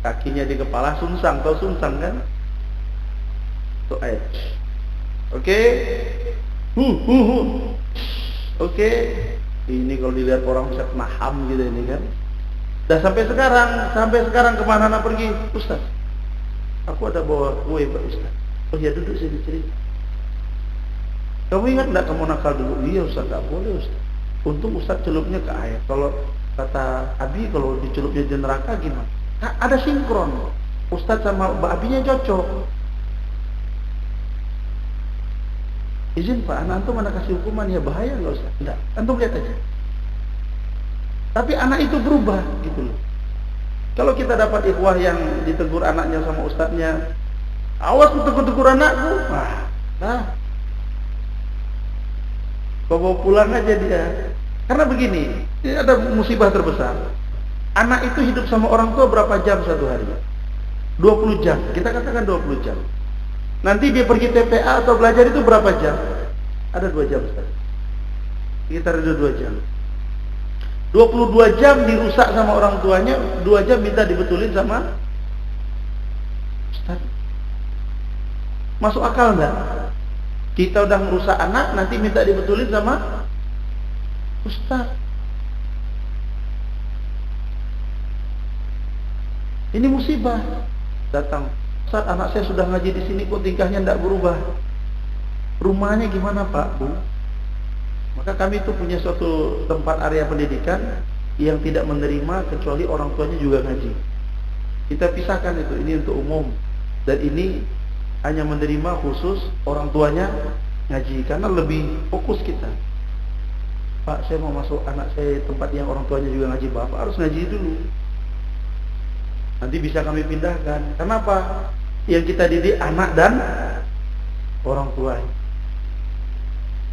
Speaker 2: Kakinya di kepala sungsang, tahu sungsang kan? Itu edge. Oke. Oke. Ini kalau dilihat orang bisa kena ham gitu ini kan. Dan sampai sekarang kemana anak pergi? Ustaz, aku ada bawa kue Pak Ustaz. Oh ya, duduk sini cerita. Kamu ingat enggak kamu nakal dulu? Iya Ustaz, enggak boleh Ustaz. Untung Ustaz celupnya ke air. Kalau kata Abi, kalau dicelupnya di neraka gimana? Nah, ada sinkron. Ustaz sama Mbak Abinya cocok. Izin Pak, anak antum mana kasih hukuman, ya bahaya enggak Ustaz? Enggak, antum lihat aja. Tapi anak itu berubah gitu loh. Kalau kita dapat ikhwah yang ditegur anaknya sama ustadznya, awas tegur anakku, nah, bawa pulang aja dia. Karena begini, ini ada musibah terbesar. Anak itu hidup sama orang tua berapa jam satu hari? 20 jam, kita katakan 20 jam. Nanti dia pergi TPA atau belajar itu berapa jam? Ada 2 jam Ustaz. Sekitar 2 jam. 22 jam dirusak sama orang tuanya, 2 jam minta dibetulin sama Ustaz. Masuk akal enggak? Kita udah merusak anak, nanti minta dibetulin sama Ustaz. Ini musibah. Datang, Ustaz, anak saya sudah ngaji di sini kok tingkahnya enggak berubah. Rumahnya gimana Pak, Bu? Maka kami itu punya suatu tempat area pendidikan yang tidak menerima kecuali orang tuanya juga ngaji. Kita pisahkan itu, ini untuk umum. Dan ini hanya menerima khusus orang tuanya ngaji, karena lebih fokus kita. Pak, saya mau masuk anak saya tempat yang orang tuanya juga ngaji, Bapak harus ngaji dulu. Nanti bisa kami pindahkan. Kenapa? Yang kita didik anak dan orang tua.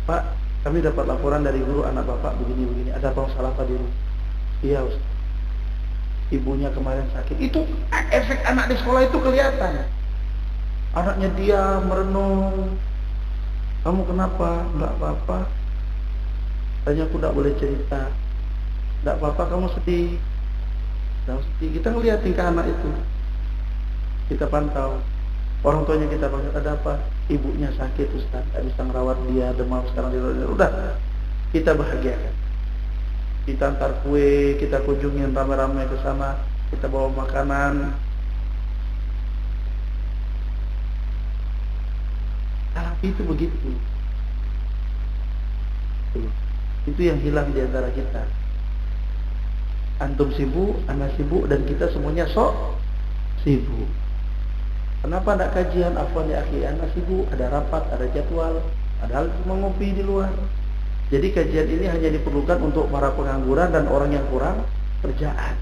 Speaker 2: Pak, kami dapat laporan dari guru anak Bapak begini-begini. Ada apa salah Pak di rumah? Iya Ustaz. Ibunya kemarin sakit. Itu efek anak di sekolah itu kelihatan. Anaknya diam, merenung. Kamu kenapa? Enggak apa-apa. Tanya aku enggak boleh cerita. Enggak apa-apa, kamu sedih. Enggak sedih. Kita ngelihat tingkah anak itu. Kita pantau. Orang tuanya kita panggil, ada apa? Ibunya sakit Ustaz, tak bisa merawat dia, demam sekarang di luar. Udah, kita bahagiakan. Kita antar kue, kita kunjungin ramai-ramai ke sana, kita bawa makanan. Tapi itu begitu. Itu yang hilang di antara kita. Antum sibuk, anak sibuk, dan kita semuanya sibuk. Kenapa tidak kajian? Afwan ya akhi, anak sibuk, ada rapat, ada jadwal, padahal cuma ngopi di luar. Jadi kajian ini hanya diperlukan untuk para pengangguran dan orang yang kurang kerjaan.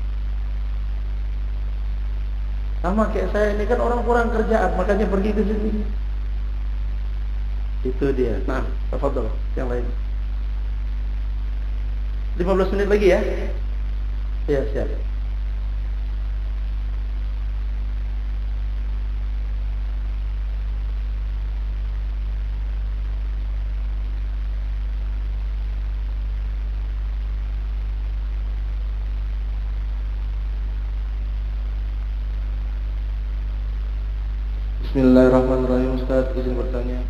Speaker 2: Sama kayak saya ini kan orang kurang kerjaan, makanya pergi ke sini. Itu dia. Nah, tafadhol, yang lain. 15 menit lagi ya. Ya, siap.
Speaker 3: Bismillahirrahmanirrahim. Ustaz, izin bertanya.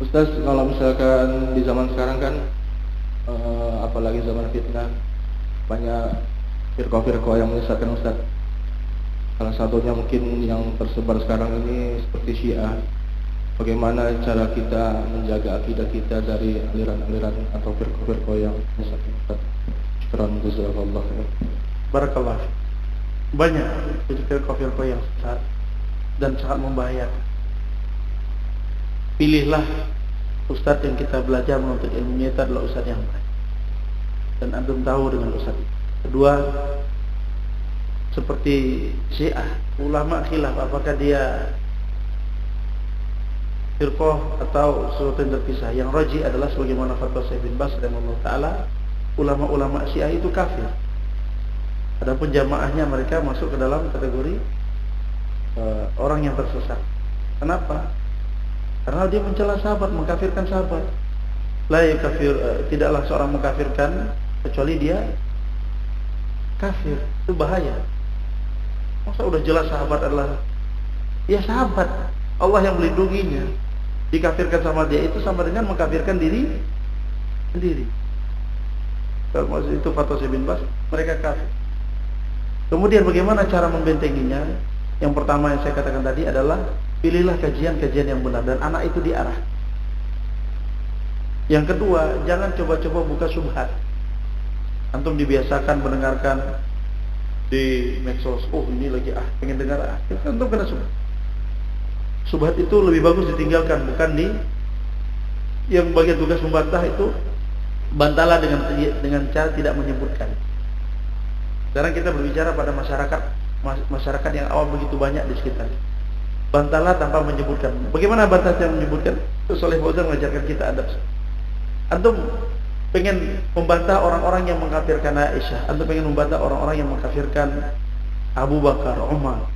Speaker 3: Ustaz, kalau misalkan di zaman sekarang kan apalagi zaman fitnah, banyak firqah-firqah yang menyesatkan Ustaz. Salah satunya mungkin yang tersebar sekarang ini seperti Syiah. Bagaimana cara kita menjaga akidah kita dari aliran-aliran atau firqah-firqah yang menyesatkan Ustaz? Syukran jazakallah.
Speaker 2: Barakallah. Banyak firqah-firqah yang sesat dan sangat membahayakan. Pilihlah ustadz yang kita belajar menuntut ilmunya itu adalah ustadz yang baik, dan antum tahu dengan ustadz. Kedua, seperti Syiah, ulama khilaf apakah dia firqah atau sesuatu yang terpisah. Yang rajih adalah sebagaimana fatwa Syekh bin Baz rahimahullah taala, ulama-ulama Syiah itu kafir. Adapun jamaahnya mereka masuk ke dalam kategori orang yang tersesat. Kenapa? Karena dia mencela sahabat, mengkafirkan sahabat. La yakfir, tidaklah seorang mengkafirkan kecuali dia kafir. Itu bahaya. Masa udah jelas sahabat adalah ya sahabat, Allah yang melindunginya. Dikafirkan sama dia itu sama dengan mengkafirkan diri sendiri. Kalau maksud itu fatwa Syekh bin Baz, mereka kafir. Kemudian bagaimana cara membentenginya? Yang pertama yang saya katakan tadi adalah pilihlah kajian-kajian yang benar dan anak itu diarah. Yang kedua, jangan coba-coba buka syubhat. Antum dibiasakan mendengarkan di medsos, oh ini lagi pengen dengar antum kena syubhat. Syubhat itu lebih bagus ditinggalkan, bukan di yang bagian tugas membantah itu bantalah dengan cara tidak menyebutkan. Sekarang kita berbicara pada masyarakat yang awam begitu banyak di sekitar. Bantahlah tanpa menyebutkan. Bagaimana bantah yang menyebutkan? Itu Shalih Fauzan mengajarkan kita adab. Antum pengen membantah orang-orang yang mengkafirkan Aisyah, antum pengen membantah orang-orang yang mengkafirkan Abu Bakar, Umar.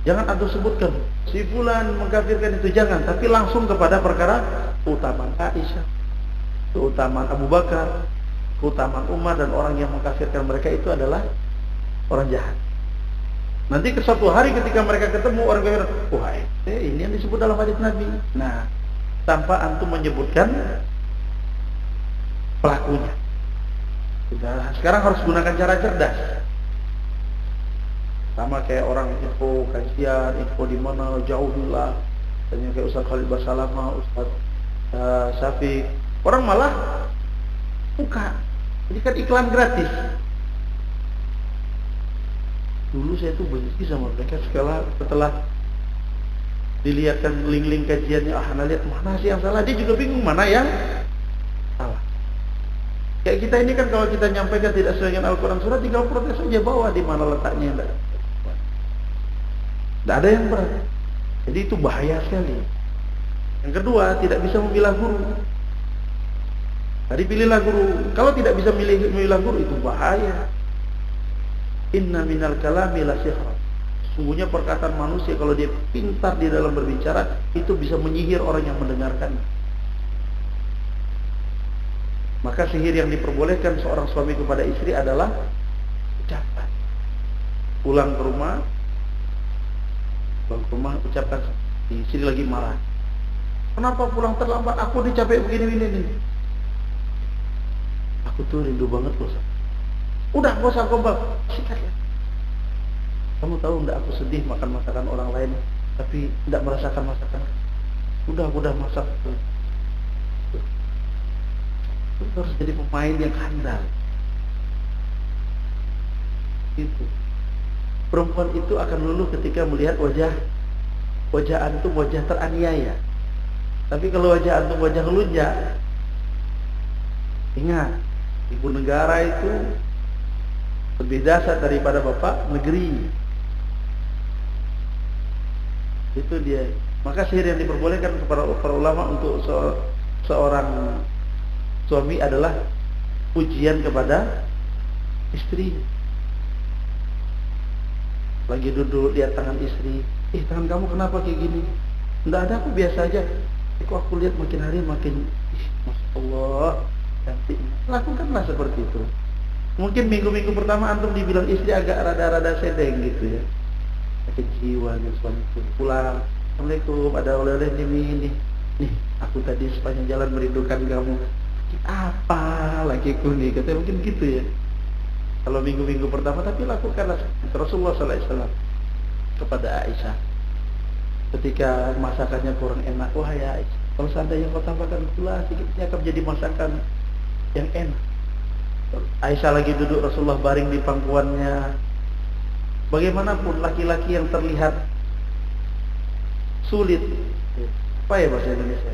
Speaker 2: Jangan antum sebutkan si fulan mengkafirkan itu, jangan, tapi langsung kepada perkara keutamaan Aisyah, keutamaan Abu Bakar, keutamaan Umar, dan orang yang mengkafirkan mereka itu adalah orang jahat. Nanti ke suatu hari ketika mereka ketemu orang kafir, wah ini yang disebut dalam hadis Nabi. Nah, tanpa antum menyebutkan pelakunya. Sudah, sekarang harus gunakan cara cerdas. Sama kayak orang info kajian, info di mana jauh lah, tanya kayak Ustaz Khalid Basalamah, Ustaz Syafiq. Orang malah buka. Ini kan iklan gratis. Dulu saya tuh benci sama mereka, setelah dilihatkan link-link kajiannya, anda lihat mana sih yang salah, dia juga bingung mana yang salah. Kayak kita ini kan kalau kita nyampaikan tidak sesuai dengan Al-Quran Surah, tinggal protes saja, bawa di mana letaknya, tidak ada yang berat. Jadi itu bahaya sekali. Yang kedua, tidak bisa memilah guru. Tadi pilihlah guru. Kalau tidak bisa memilah guru, itu bahaya. Inna minal kalami la sihra. Sungguhnya perkataan manusia kalau dia pintar di dalam berbicara, itu bisa menyihir orang yang mendengarkan. Maka sihir yang diperbolehkan seorang suami kepada istri adalah ucapan. Pulang ke rumah ucapkan, istri lagi marah. Kenapa pulang terlambat? Aku dicapai begini-begini. Aku tuh rindu banget loh. Udah gak usah gombal, sikat ya. Kamu tahu enggak, aku sedih makan masakan orang lain tapi tidak merasakan masakan. Udah masak. Itu harus jadi pemain yang handal. Itu. Perempuan itu akan luluh ketika melihat wajah antum, wajah teraniaya. Tapi kalau wajah antum wajah ngelunjak, ingat, ibu negara itu lebih dasar daripada bapak negeri. Itu dia. Maka sihir yang diperbolehkan kepada para ulama untuk seorang suami adalah pujian kepada istri. Lagi duduk lihat tangan istri, tangan kamu kenapa kayak gini? Enggak ada, aku biasa aja. Kok aku lihat makin hari makin, Masya Allah, cantik. Lakukanlah seperti itu. Mungkin minggu-minggu pertama antum dibilang istri agak rada-rada sedeng gitu ya. Sakit jiwa nih suamiku. Pulang, Assalamualaikum, ada oleh-oleh nih. Nih, aku tadi sepanjang jalan merindukan kamu. Apa lakiku nih? Katanya mungkin gitu ya. Kalau minggu-minggu pertama, tapi lakukanlah. Rasulullah SAW kepada Aisyah ketika masakannya kurang enak, wahai Aisyah, kalau seandainya kau tambahkan gula sedikitnya akan menjadi masakan yang enak. Aisyah lagi duduk, Rasulullah baring di pangkuannya. Bagaimanapun laki-laki yang terlihat sulit, apa ya bahasa Indonesia?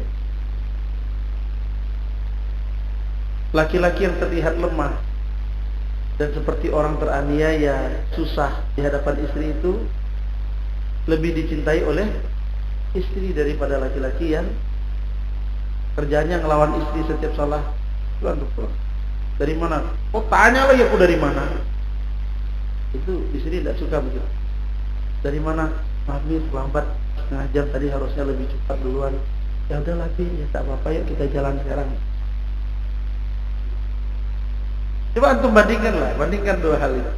Speaker 2: Laki-laki yang terlihat lemah dan seperti orang teraniaya, susah di hadapan istri itu lebih dicintai oleh istri daripada laki-laki yang kerjanya ngelawan istri setiap salah. Pulang. Dari mana? Oh tanya lagi aku dari mana? Itu istri tidak suka begitu. Dari mana? Mami terlambat setengah jam, tadi harusnya lebih cepat duluan. Ya udahlah Bi, ya tak apa-apa, yuk kita jalan sekarang. Coba antum bandingkan dua hal itu.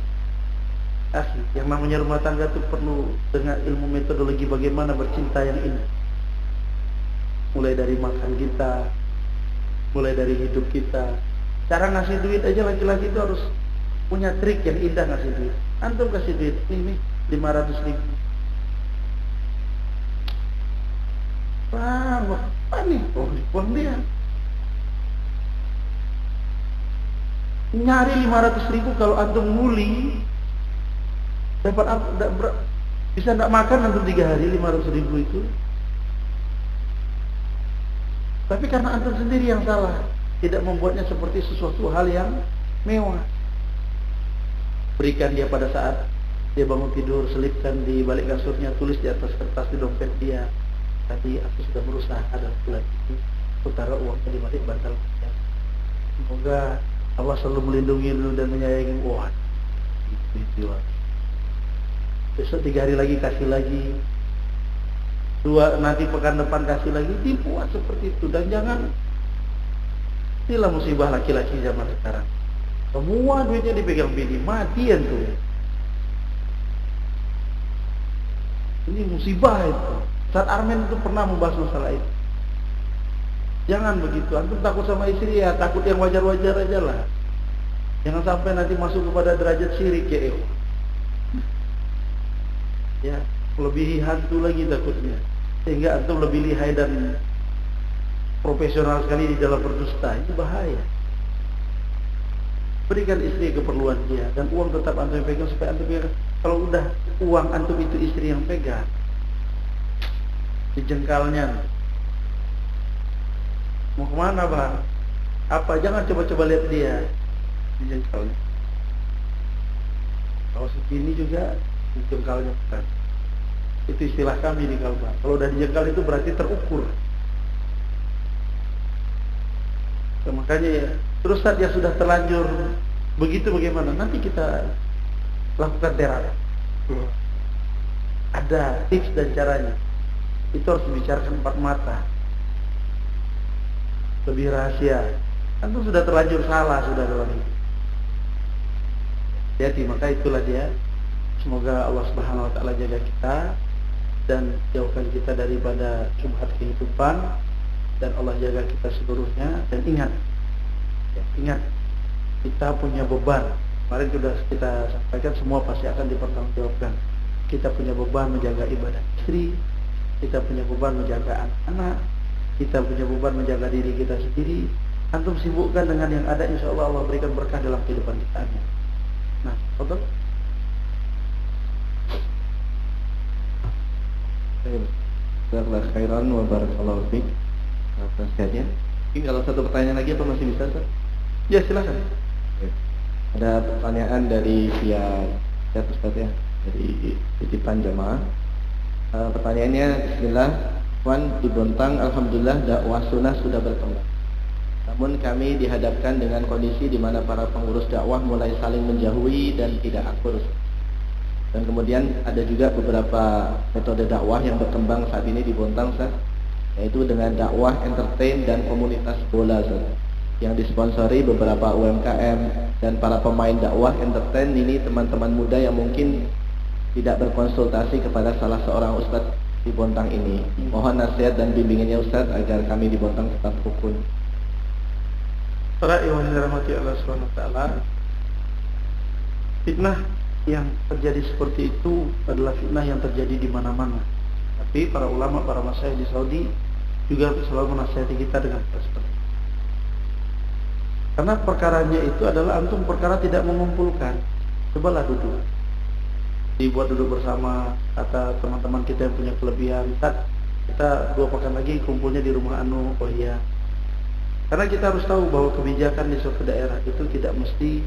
Speaker 2: Yang namanya rumah tangga itu perlu dengan ilmu metodologi bagaimana bercinta yang indah. Mulai dari makan kita, mulai dari hidup kita. Cara ngasih duit aja laki-laki itu harus punya trik yang indah ngasih duit. Antum kasih duit, ini 500.000. Wah, apa nih? Oh, uang dia. Nyari 500.000 kalau antum nguli dapat bisa enggak makan antum 3 hari 500.000 itu. Tapi karena antum sendiri yang salah, tidak membuatnya seperti sesuatu hal yang mewah. Berikan dia pada saat dia bangun tidur, selipkan di balik kasurnya, tulis di atas kertas di dompet dia. Tadi aku sudah berusaha dalam bulan ini, aku taruh uangnya di balik bantal dia. Semoga Allah selalu melindungi dan menyayangi. Wah, itu. Besok 3 hari lagi kasih lagi. Nanti pekan depan kasih lagi. Dibuat seperti itu. Dan jangan, inilah musibah laki-laki zaman sekarang. Semua duitnya dipegang bini, mati tuh. Ini musibah itu. Ustaz Armen itu pernah membahas masalah itu. Jangan begitu. Antum takut sama istri ya, takut yang wajar-wajar aja lah. Jangan sampai nanti masuk kepada derajat syirik ya. Ya, melebihi hantu lagi takutnya. Sehingga antum lebih lihai dan profesional sekali di dalam berdusta. Itu bahaya. Berikan istri keperluan dia, dan uang tetap antum pegang supaya antum pegang. Kalau udah uang antum itu istri yang pegang, di jengkalnya. Mau kemana bang? Apa? Jangan coba-coba lihat dia di jengkalnya. Kalau segini juga di jengkalnya bukan. Itu istilah kami di Kalbar. Kalau udah di jengkal itu berarti terukur. Makanya ya, terus saat dia sudah terlanjur begitu bagaimana? Nanti kita lakukan terapi. Ada tips dan caranya. Itu harus dibicarakan 4 mata. Lebih rahasia. Antum sudah terlanjur salah sudah dalam hidup. Jadi maka itulah dia. Semoga Allah Subhanahu wa taala jaga kita dan jauhkan kita daripada syubhat kehidupan, dan Allah jaga kita seluruhnya. Dan ingat, kita punya beban. Kemarin sudah kita sampaikan, semua pasti akan dipertanggungjawabkan. Kita punya beban menjaga ibadah istri, kita punya beban menjaga anak-anak, kita punya beban menjaga diri kita sendiri. Antum sibukkan dengan yang ada, insya Allah Allah berikan berkah dalam kehidupan kita. Nah, betul?
Speaker 3: Jazakallah khairan wa barakallahu fiik. Nasihatnya. Mungkin kalau satu pertanyaan lagi apa masih bisa, Ustaz?
Speaker 2: Ya, silakan.
Speaker 3: Ada pertanyaan dari via chat, Ustaz ya, dari titipan jamaah. Pertanyaannya, bismillah, Wan di Bontang, alhamdulillah dakwah sunnah sudah berkembang. Namun kami dihadapkan dengan kondisi di mana para pengurus dakwah mulai saling menjauhi dan tidak akur. Dan kemudian ada juga beberapa metode dakwah yang berkembang saat ini di Bontang, Ustaz, yaitu dengan dakwah entertain dan komunitas bola, Ustaz, yang disponsori beberapa UMKM dan para pemain dakwah entertain ini teman-teman muda yang mungkin tidak berkonsultasi kepada salah seorang ustadz di Bontang ini. Mohon nasihat dan bimbingannya Ustaz agar kami di Bontang tetap rukun.
Speaker 2: Para yang dirahmati Allah Subhanahu wa taala, fitnah yang terjadi seperti itu adalah fitnah yang terjadi di mana-mana. Tapi para ulama, para masyayikh di Saudi juga selalu menasihati kita dengan seperti itu. Karena perkaranya itu adalah antum perkara tidak mengumpulkan. Cobalah duduk. Dibuat duduk bersama, kata teman-teman kita yang punya kelebihan, kita 2 pekan lagi kumpulnya di rumah anu. Oh iya. Karena kita harus tahu bahwa kebijakan di suatu daerah itu tidak mesti,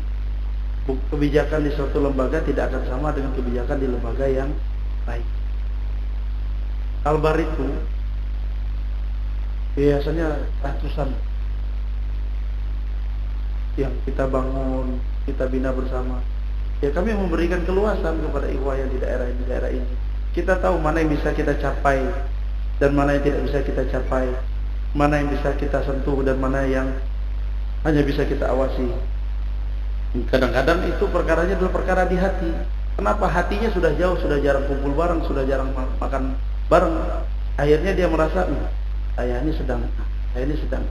Speaker 2: kebijakan di suatu lembaga tidak akan sama dengan kebijakan di lembaga yang lain. Kalbar itu biasanya ratusan yang kita bangun, kita bina bersama. Ya kami memberikan keluasan kepada ikhwah yang di daerah ini. Kita tahu mana yang bisa kita capai dan mana yang tidak bisa kita capai, mana yang bisa kita sentuh dan mana yang hanya bisa kita awasi. Kadang-kadang itu perkaranya adalah perkara di hati. Kenapa? Hatinya sudah jauh, sudah jarang kumpul bareng, sudah jarang makan bareng. Akhirnya dia merasa, saya ini sedang.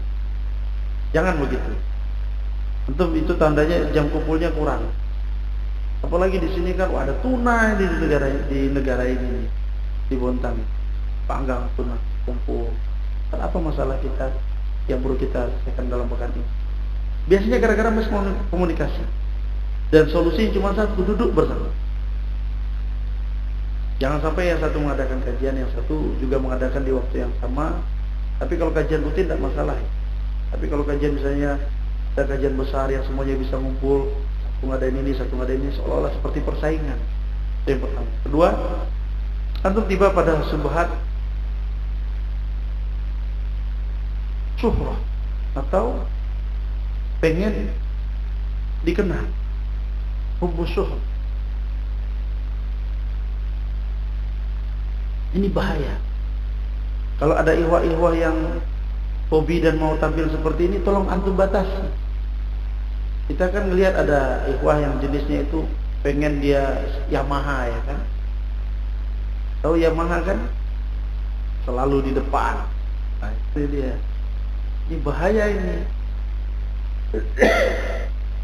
Speaker 2: Jangan begitu. Untuk itu tandanya jam kumpulnya kurang. Apalagi di sini kan ada tuna di negara ini, di Bontang, panggang tuna kumpul. Kan apa masalah kita yang perlu kita selesaikan dalam pekan ini? Biasanya gara-gara miskomunikasi. Dan solusi cuma satu, duduk bersama. Jangan sampai yang satu mengadakan kajian, yang satu juga mengadakan di waktu yang sama. Tapi kalau kajian rutin tidak masalah. Tapi kalau kajian misalnya ada kajian besar yang semuanya bisa ngumpul, satu ngadain ini, satu ngadain ini, seolah-olah seperti persaingan. Itu yang pertama. Kedua, antum tiba pada subhat syuhrah atau pengen dikenal, hubbus syuhrah. Ini bahaya. Kalau ada ihwah-ihwah yang hobi dan mau tampil seperti ini, tolong antum batasi. Kita kan melihat ada ihwah yang jenisnya itu pengen dia Yamaha, ya kan? Tahu Yamaha kan? Selalu di depan. Nah, itu dia. Ini bahaya ini.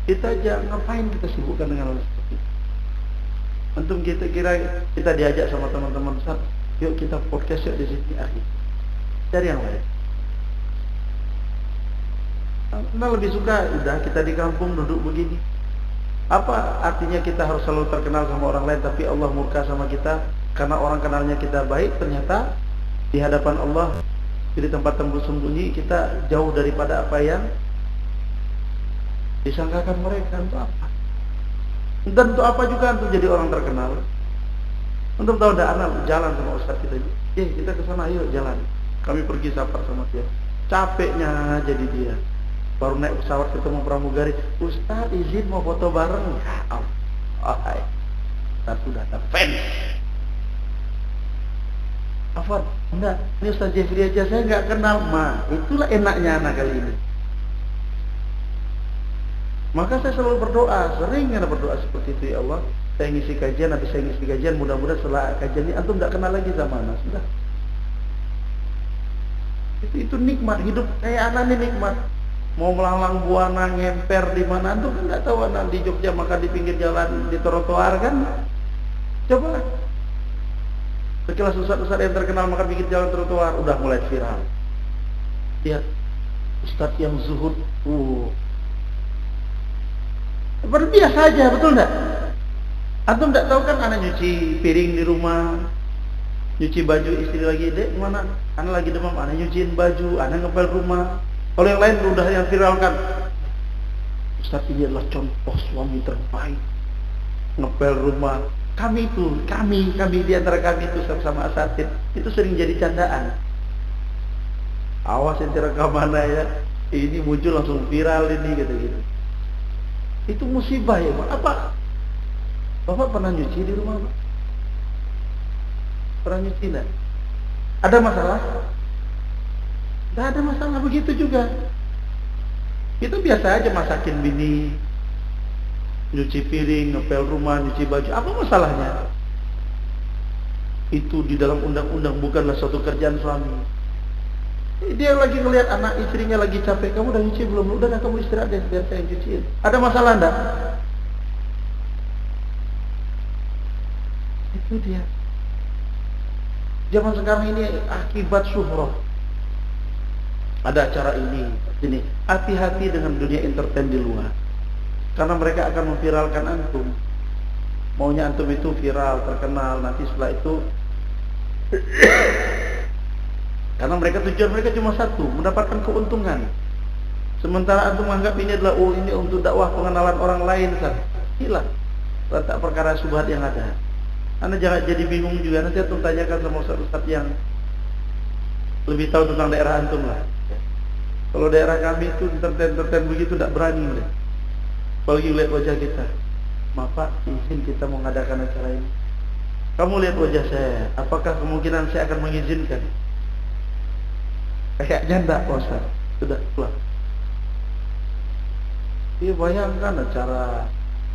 Speaker 2: Kita aja ngapain kita sibukkan dengan hal seperti itu? Antum kita kira kita diajak sama teman-teman besar, yuk kita podcast yuk di sini, akhir. Cari yang lain. Nah, lebih suka udah kita di kampung duduk begini. Apa artinya kita harus selalu terkenal sama orang lain tapi Allah murka sama kita karena orang kenalnya kita baik, ternyata di hadapan Allah di tempat sembunyi kita jauh daripada apa yang disangkakan mereka. Untuk apa? Dan untuk apa juga untuk jadi orang terkenal? Untuk tahu dah anak jalan sama ustaz kita, kita ke sana, ayo jalan. Kami pergi safar sama dia. Capeknya jadi dia. Baru naik pesawat ketemu pramugari, Ustaz izin mau foto bareng. Ya Allah, Ustaz sudah ada fans. Afwan, enggak, ini Ustaz Jeffrey aja saya nggak kenal. Itulah enaknya anak kali ini. Maka saya selalu berdoa, sering berdoa seperti itu, ya Allah, saya ngisi kajian, habis saya ngisi kajian, mudah-mudahan setelah kajian ini antum nggak kenal lagi sama anak. Sudah. Itu nikmat, hidup kayak anak ini nikmat. Mau melalang buana, ngemper di mana, antum kan nggak tahu anak di Jogja makan di pinggir jalan, di trotoar kan? Coba. Sekilas ustaz-ustaz yang terkenal makan pinggir jalan trotoar, udah mulai viral. Lihat, ustaz yang zuhud, seperti biasa aja, betul enggak? Antum enggak tahu kan anak nyuci piring di rumah, nyuci baju, istri lagi, dek mana? Anak lagi demam, anak nyuciin baju, anak ngepel rumah. Kalau yang lain udah yang viralkan, Ustaz ini adalah contoh suami terbaik, ngepel rumah. Kami di antara kami itu sama asatid itu sering jadi candaan. Awas yang rekaman ya, ini muncul langsung viral ini gitu. Itu musibah ya, Pak. Apa? Bapak pernah nyuci di rumah, Pak? Pernah nyuci enggak? Ada masalah? Tidak ada masalah, begitu juga. Itu biasa aja masakin bini, nyuci piring, ngepel rumah, nyuci baju. Apa masalahnya? Itu di dalam undang-undang bukanlah suatu kerjaan suami. Dia lagi ngelihat anak istrinya lagi capek, kamu udah nyuci belum? Udah, kamu istirahat deh, biar saya cuciin. Ada masalah enggak? Itu dia. Zaman sekarang ini akibat syuhrah. Ada acara ini. Hati-hati dengan dunia entertain di luar. Karena mereka akan memviralkan antum. Maunya antum itu viral, terkenal, nanti setelah itu karena mereka tujuan mereka cuma satu, mendapatkan keuntungan. Sementara antum menganggap ini adalah ini untuk dakwah pengenalan orang lain, hilang letak perkara subhat yang ada. Anda jangan jadi bingung juga, nanti antum tanyakan sama ustaz-ustaz yang lebih tahu tentang daerah antum lah. Kalau daerah kami itu entertain begitu tidak berani mereka. Apalagi lihat wajah kita. Maaf Pak, izin kita mau mengadakan acara ini. Kamu lihat wajah saya, apakah kemungkinan saya akan mengizinkan? Kayaknya enggak, Pak Ustaz. Sudah pulang. Iya, bayangkan acara,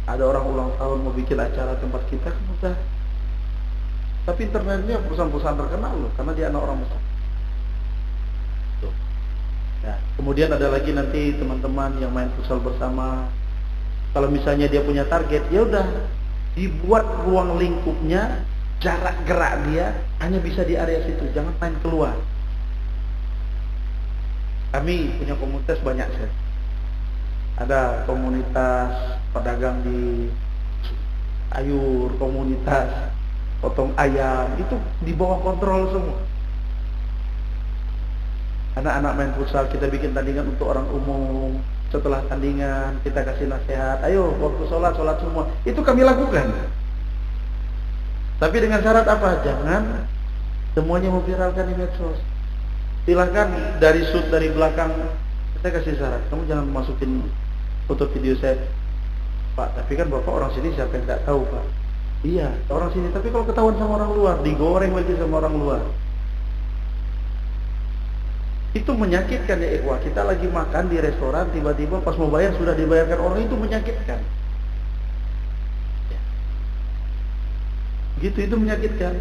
Speaker 2: ada orang ulang tahun mau bikin acara tempat kita kan udah. Tapi internetnya perusahaan-perusahaan terkenal loh, karena dia anak orang besar. Tuh. Nah, kemudian ada lagi nanti teman-teman yang main futsal bersama. Kalau misalnya dia punya target, ya udah dibuat ruang lingkupnya, jarak gerak dia hanya bisa di area situ, jangan main keluar. Kami punya komunitas banyak sih. Ada komunitas pedagang di sayur, komunitas potong ayam, itu di bawah kontrol semua. Anak-anak main futsal, kita bikin tandingan untuk orang umum. Setelah tandingan kita kasih nasihat, ayo waktu sholat semua. Itu kami lakukan. Tapi dengan syarat apa? Jangan semuanya memviralkan di medsos. Silahkan dari shoot dari belakang, saya kasih syarat, kamu jangan masukin foto video saya, Pak. Tapi kan bapak orang sini, siapa yang tidak tahu, Pak? Iya, orang sini. Tapi kalau ketahuan sama orang luar, digoreng lagi sama orang luar, itu menyakitkan ya ikhwah. Kita lagi makan di restoran, tiba-tiba pas mau bayar sudah dibayarkan orang, itu menyakitkan. Gitu, itu menyakitkan.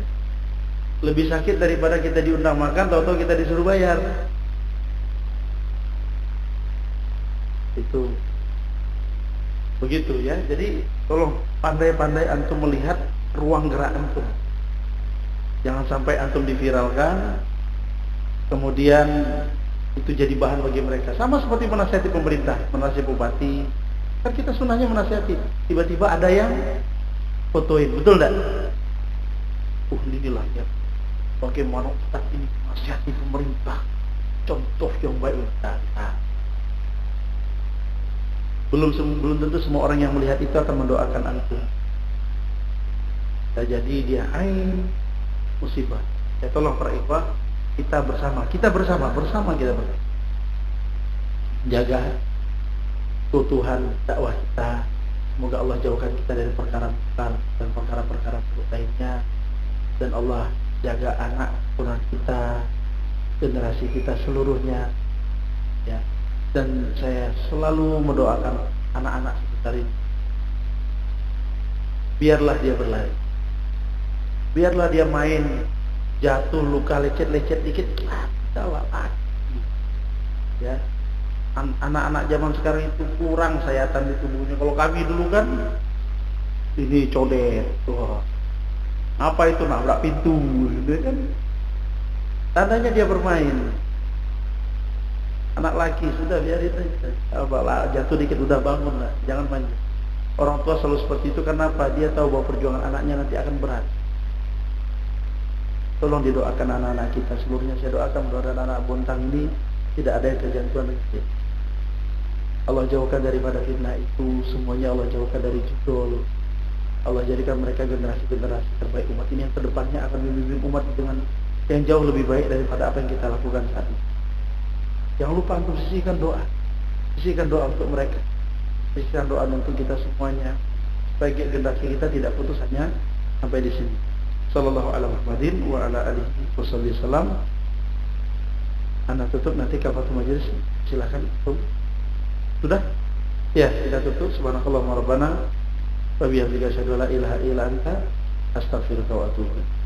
Speaker 2: Lebih sakit daripada kita diundang makan, tahu-tahu kita disuruh bayar. Itu begitu ya. Jadi tolong pandai-pandai antum melihat ruang gerak antum. Jangan sampai antum diviralkan, kemudian itu jadi bahan bagi mereka. Sama seperti menasihati pemerintah, menasihati bupati. Kan kita sunahnya menasihati. Tiba-tiba ada yang fotoin, betul enggak? Inilah ya, bagaimana Ustaz ini menasihati pemerintah, contoh yang baik. Belum tentu semua orang yang melihat itu akan mendoakan antum. Jadi dia ain musibah. Ya tolong para ikhwah, kita bersama kita jaga keutuhan dakwah kita. Semoga Allah jauhkan kita dari perkara-perkara dan perkara-perkara buruk lainnya, dan Allah jaga anak keturunan kita, generasi kita seluruhnya ya. Dan saya selalu mendoakan anak-anak sekitar ini, biarlah dia berlari, biarlah dia main, jatuh luka lecet-lecet dikit, salah lagi ya. Anak-anak zaman sekarang itu kurang sayatan di tubuhnya. Kalau kami dulu kan ini codet tuh, apa itu nabrak pintu gitu kan, tandanya dia bermain. Anak laki sudah biarin aja, jatuh dikit udah bangun lah, jangan main. Orang tua selalu seperti itu, kenapa? Dia tahu bahwa perjuangan anaknya nanti akan berat. Tolong didoakan anak-anak kita seluruhnya. Saya doakan mudah-mudahan anak Bontang ini tidak ada yang kejantuan kecil. Allah jauhkan daripada fitnah itu semuanya, Allah jauhkan dari judul. Allah jadikan mereka generasi-generasi terbaik umat ini yang kedepannya akan membimbing umat dengan yang jauh lebih baik daripada apa yang kita lakukan saat ini. Jangan lupa untuk sisihkan doa untuk mereka, sisihkan doa untuk kita semuanya, supaya generasi kita tidak putus hanya sampai di sini. Sallallahu alaihi Muhammadin wa ala alihi wasallam. Anda tutup nanti kafatul majelis, silakan. Sudah? Ya, kita tutup. Subhanakallahumma rabbana wa bihamdika asyhadu an la ilaha illa anta astaghfiruka wa atubu ilaik.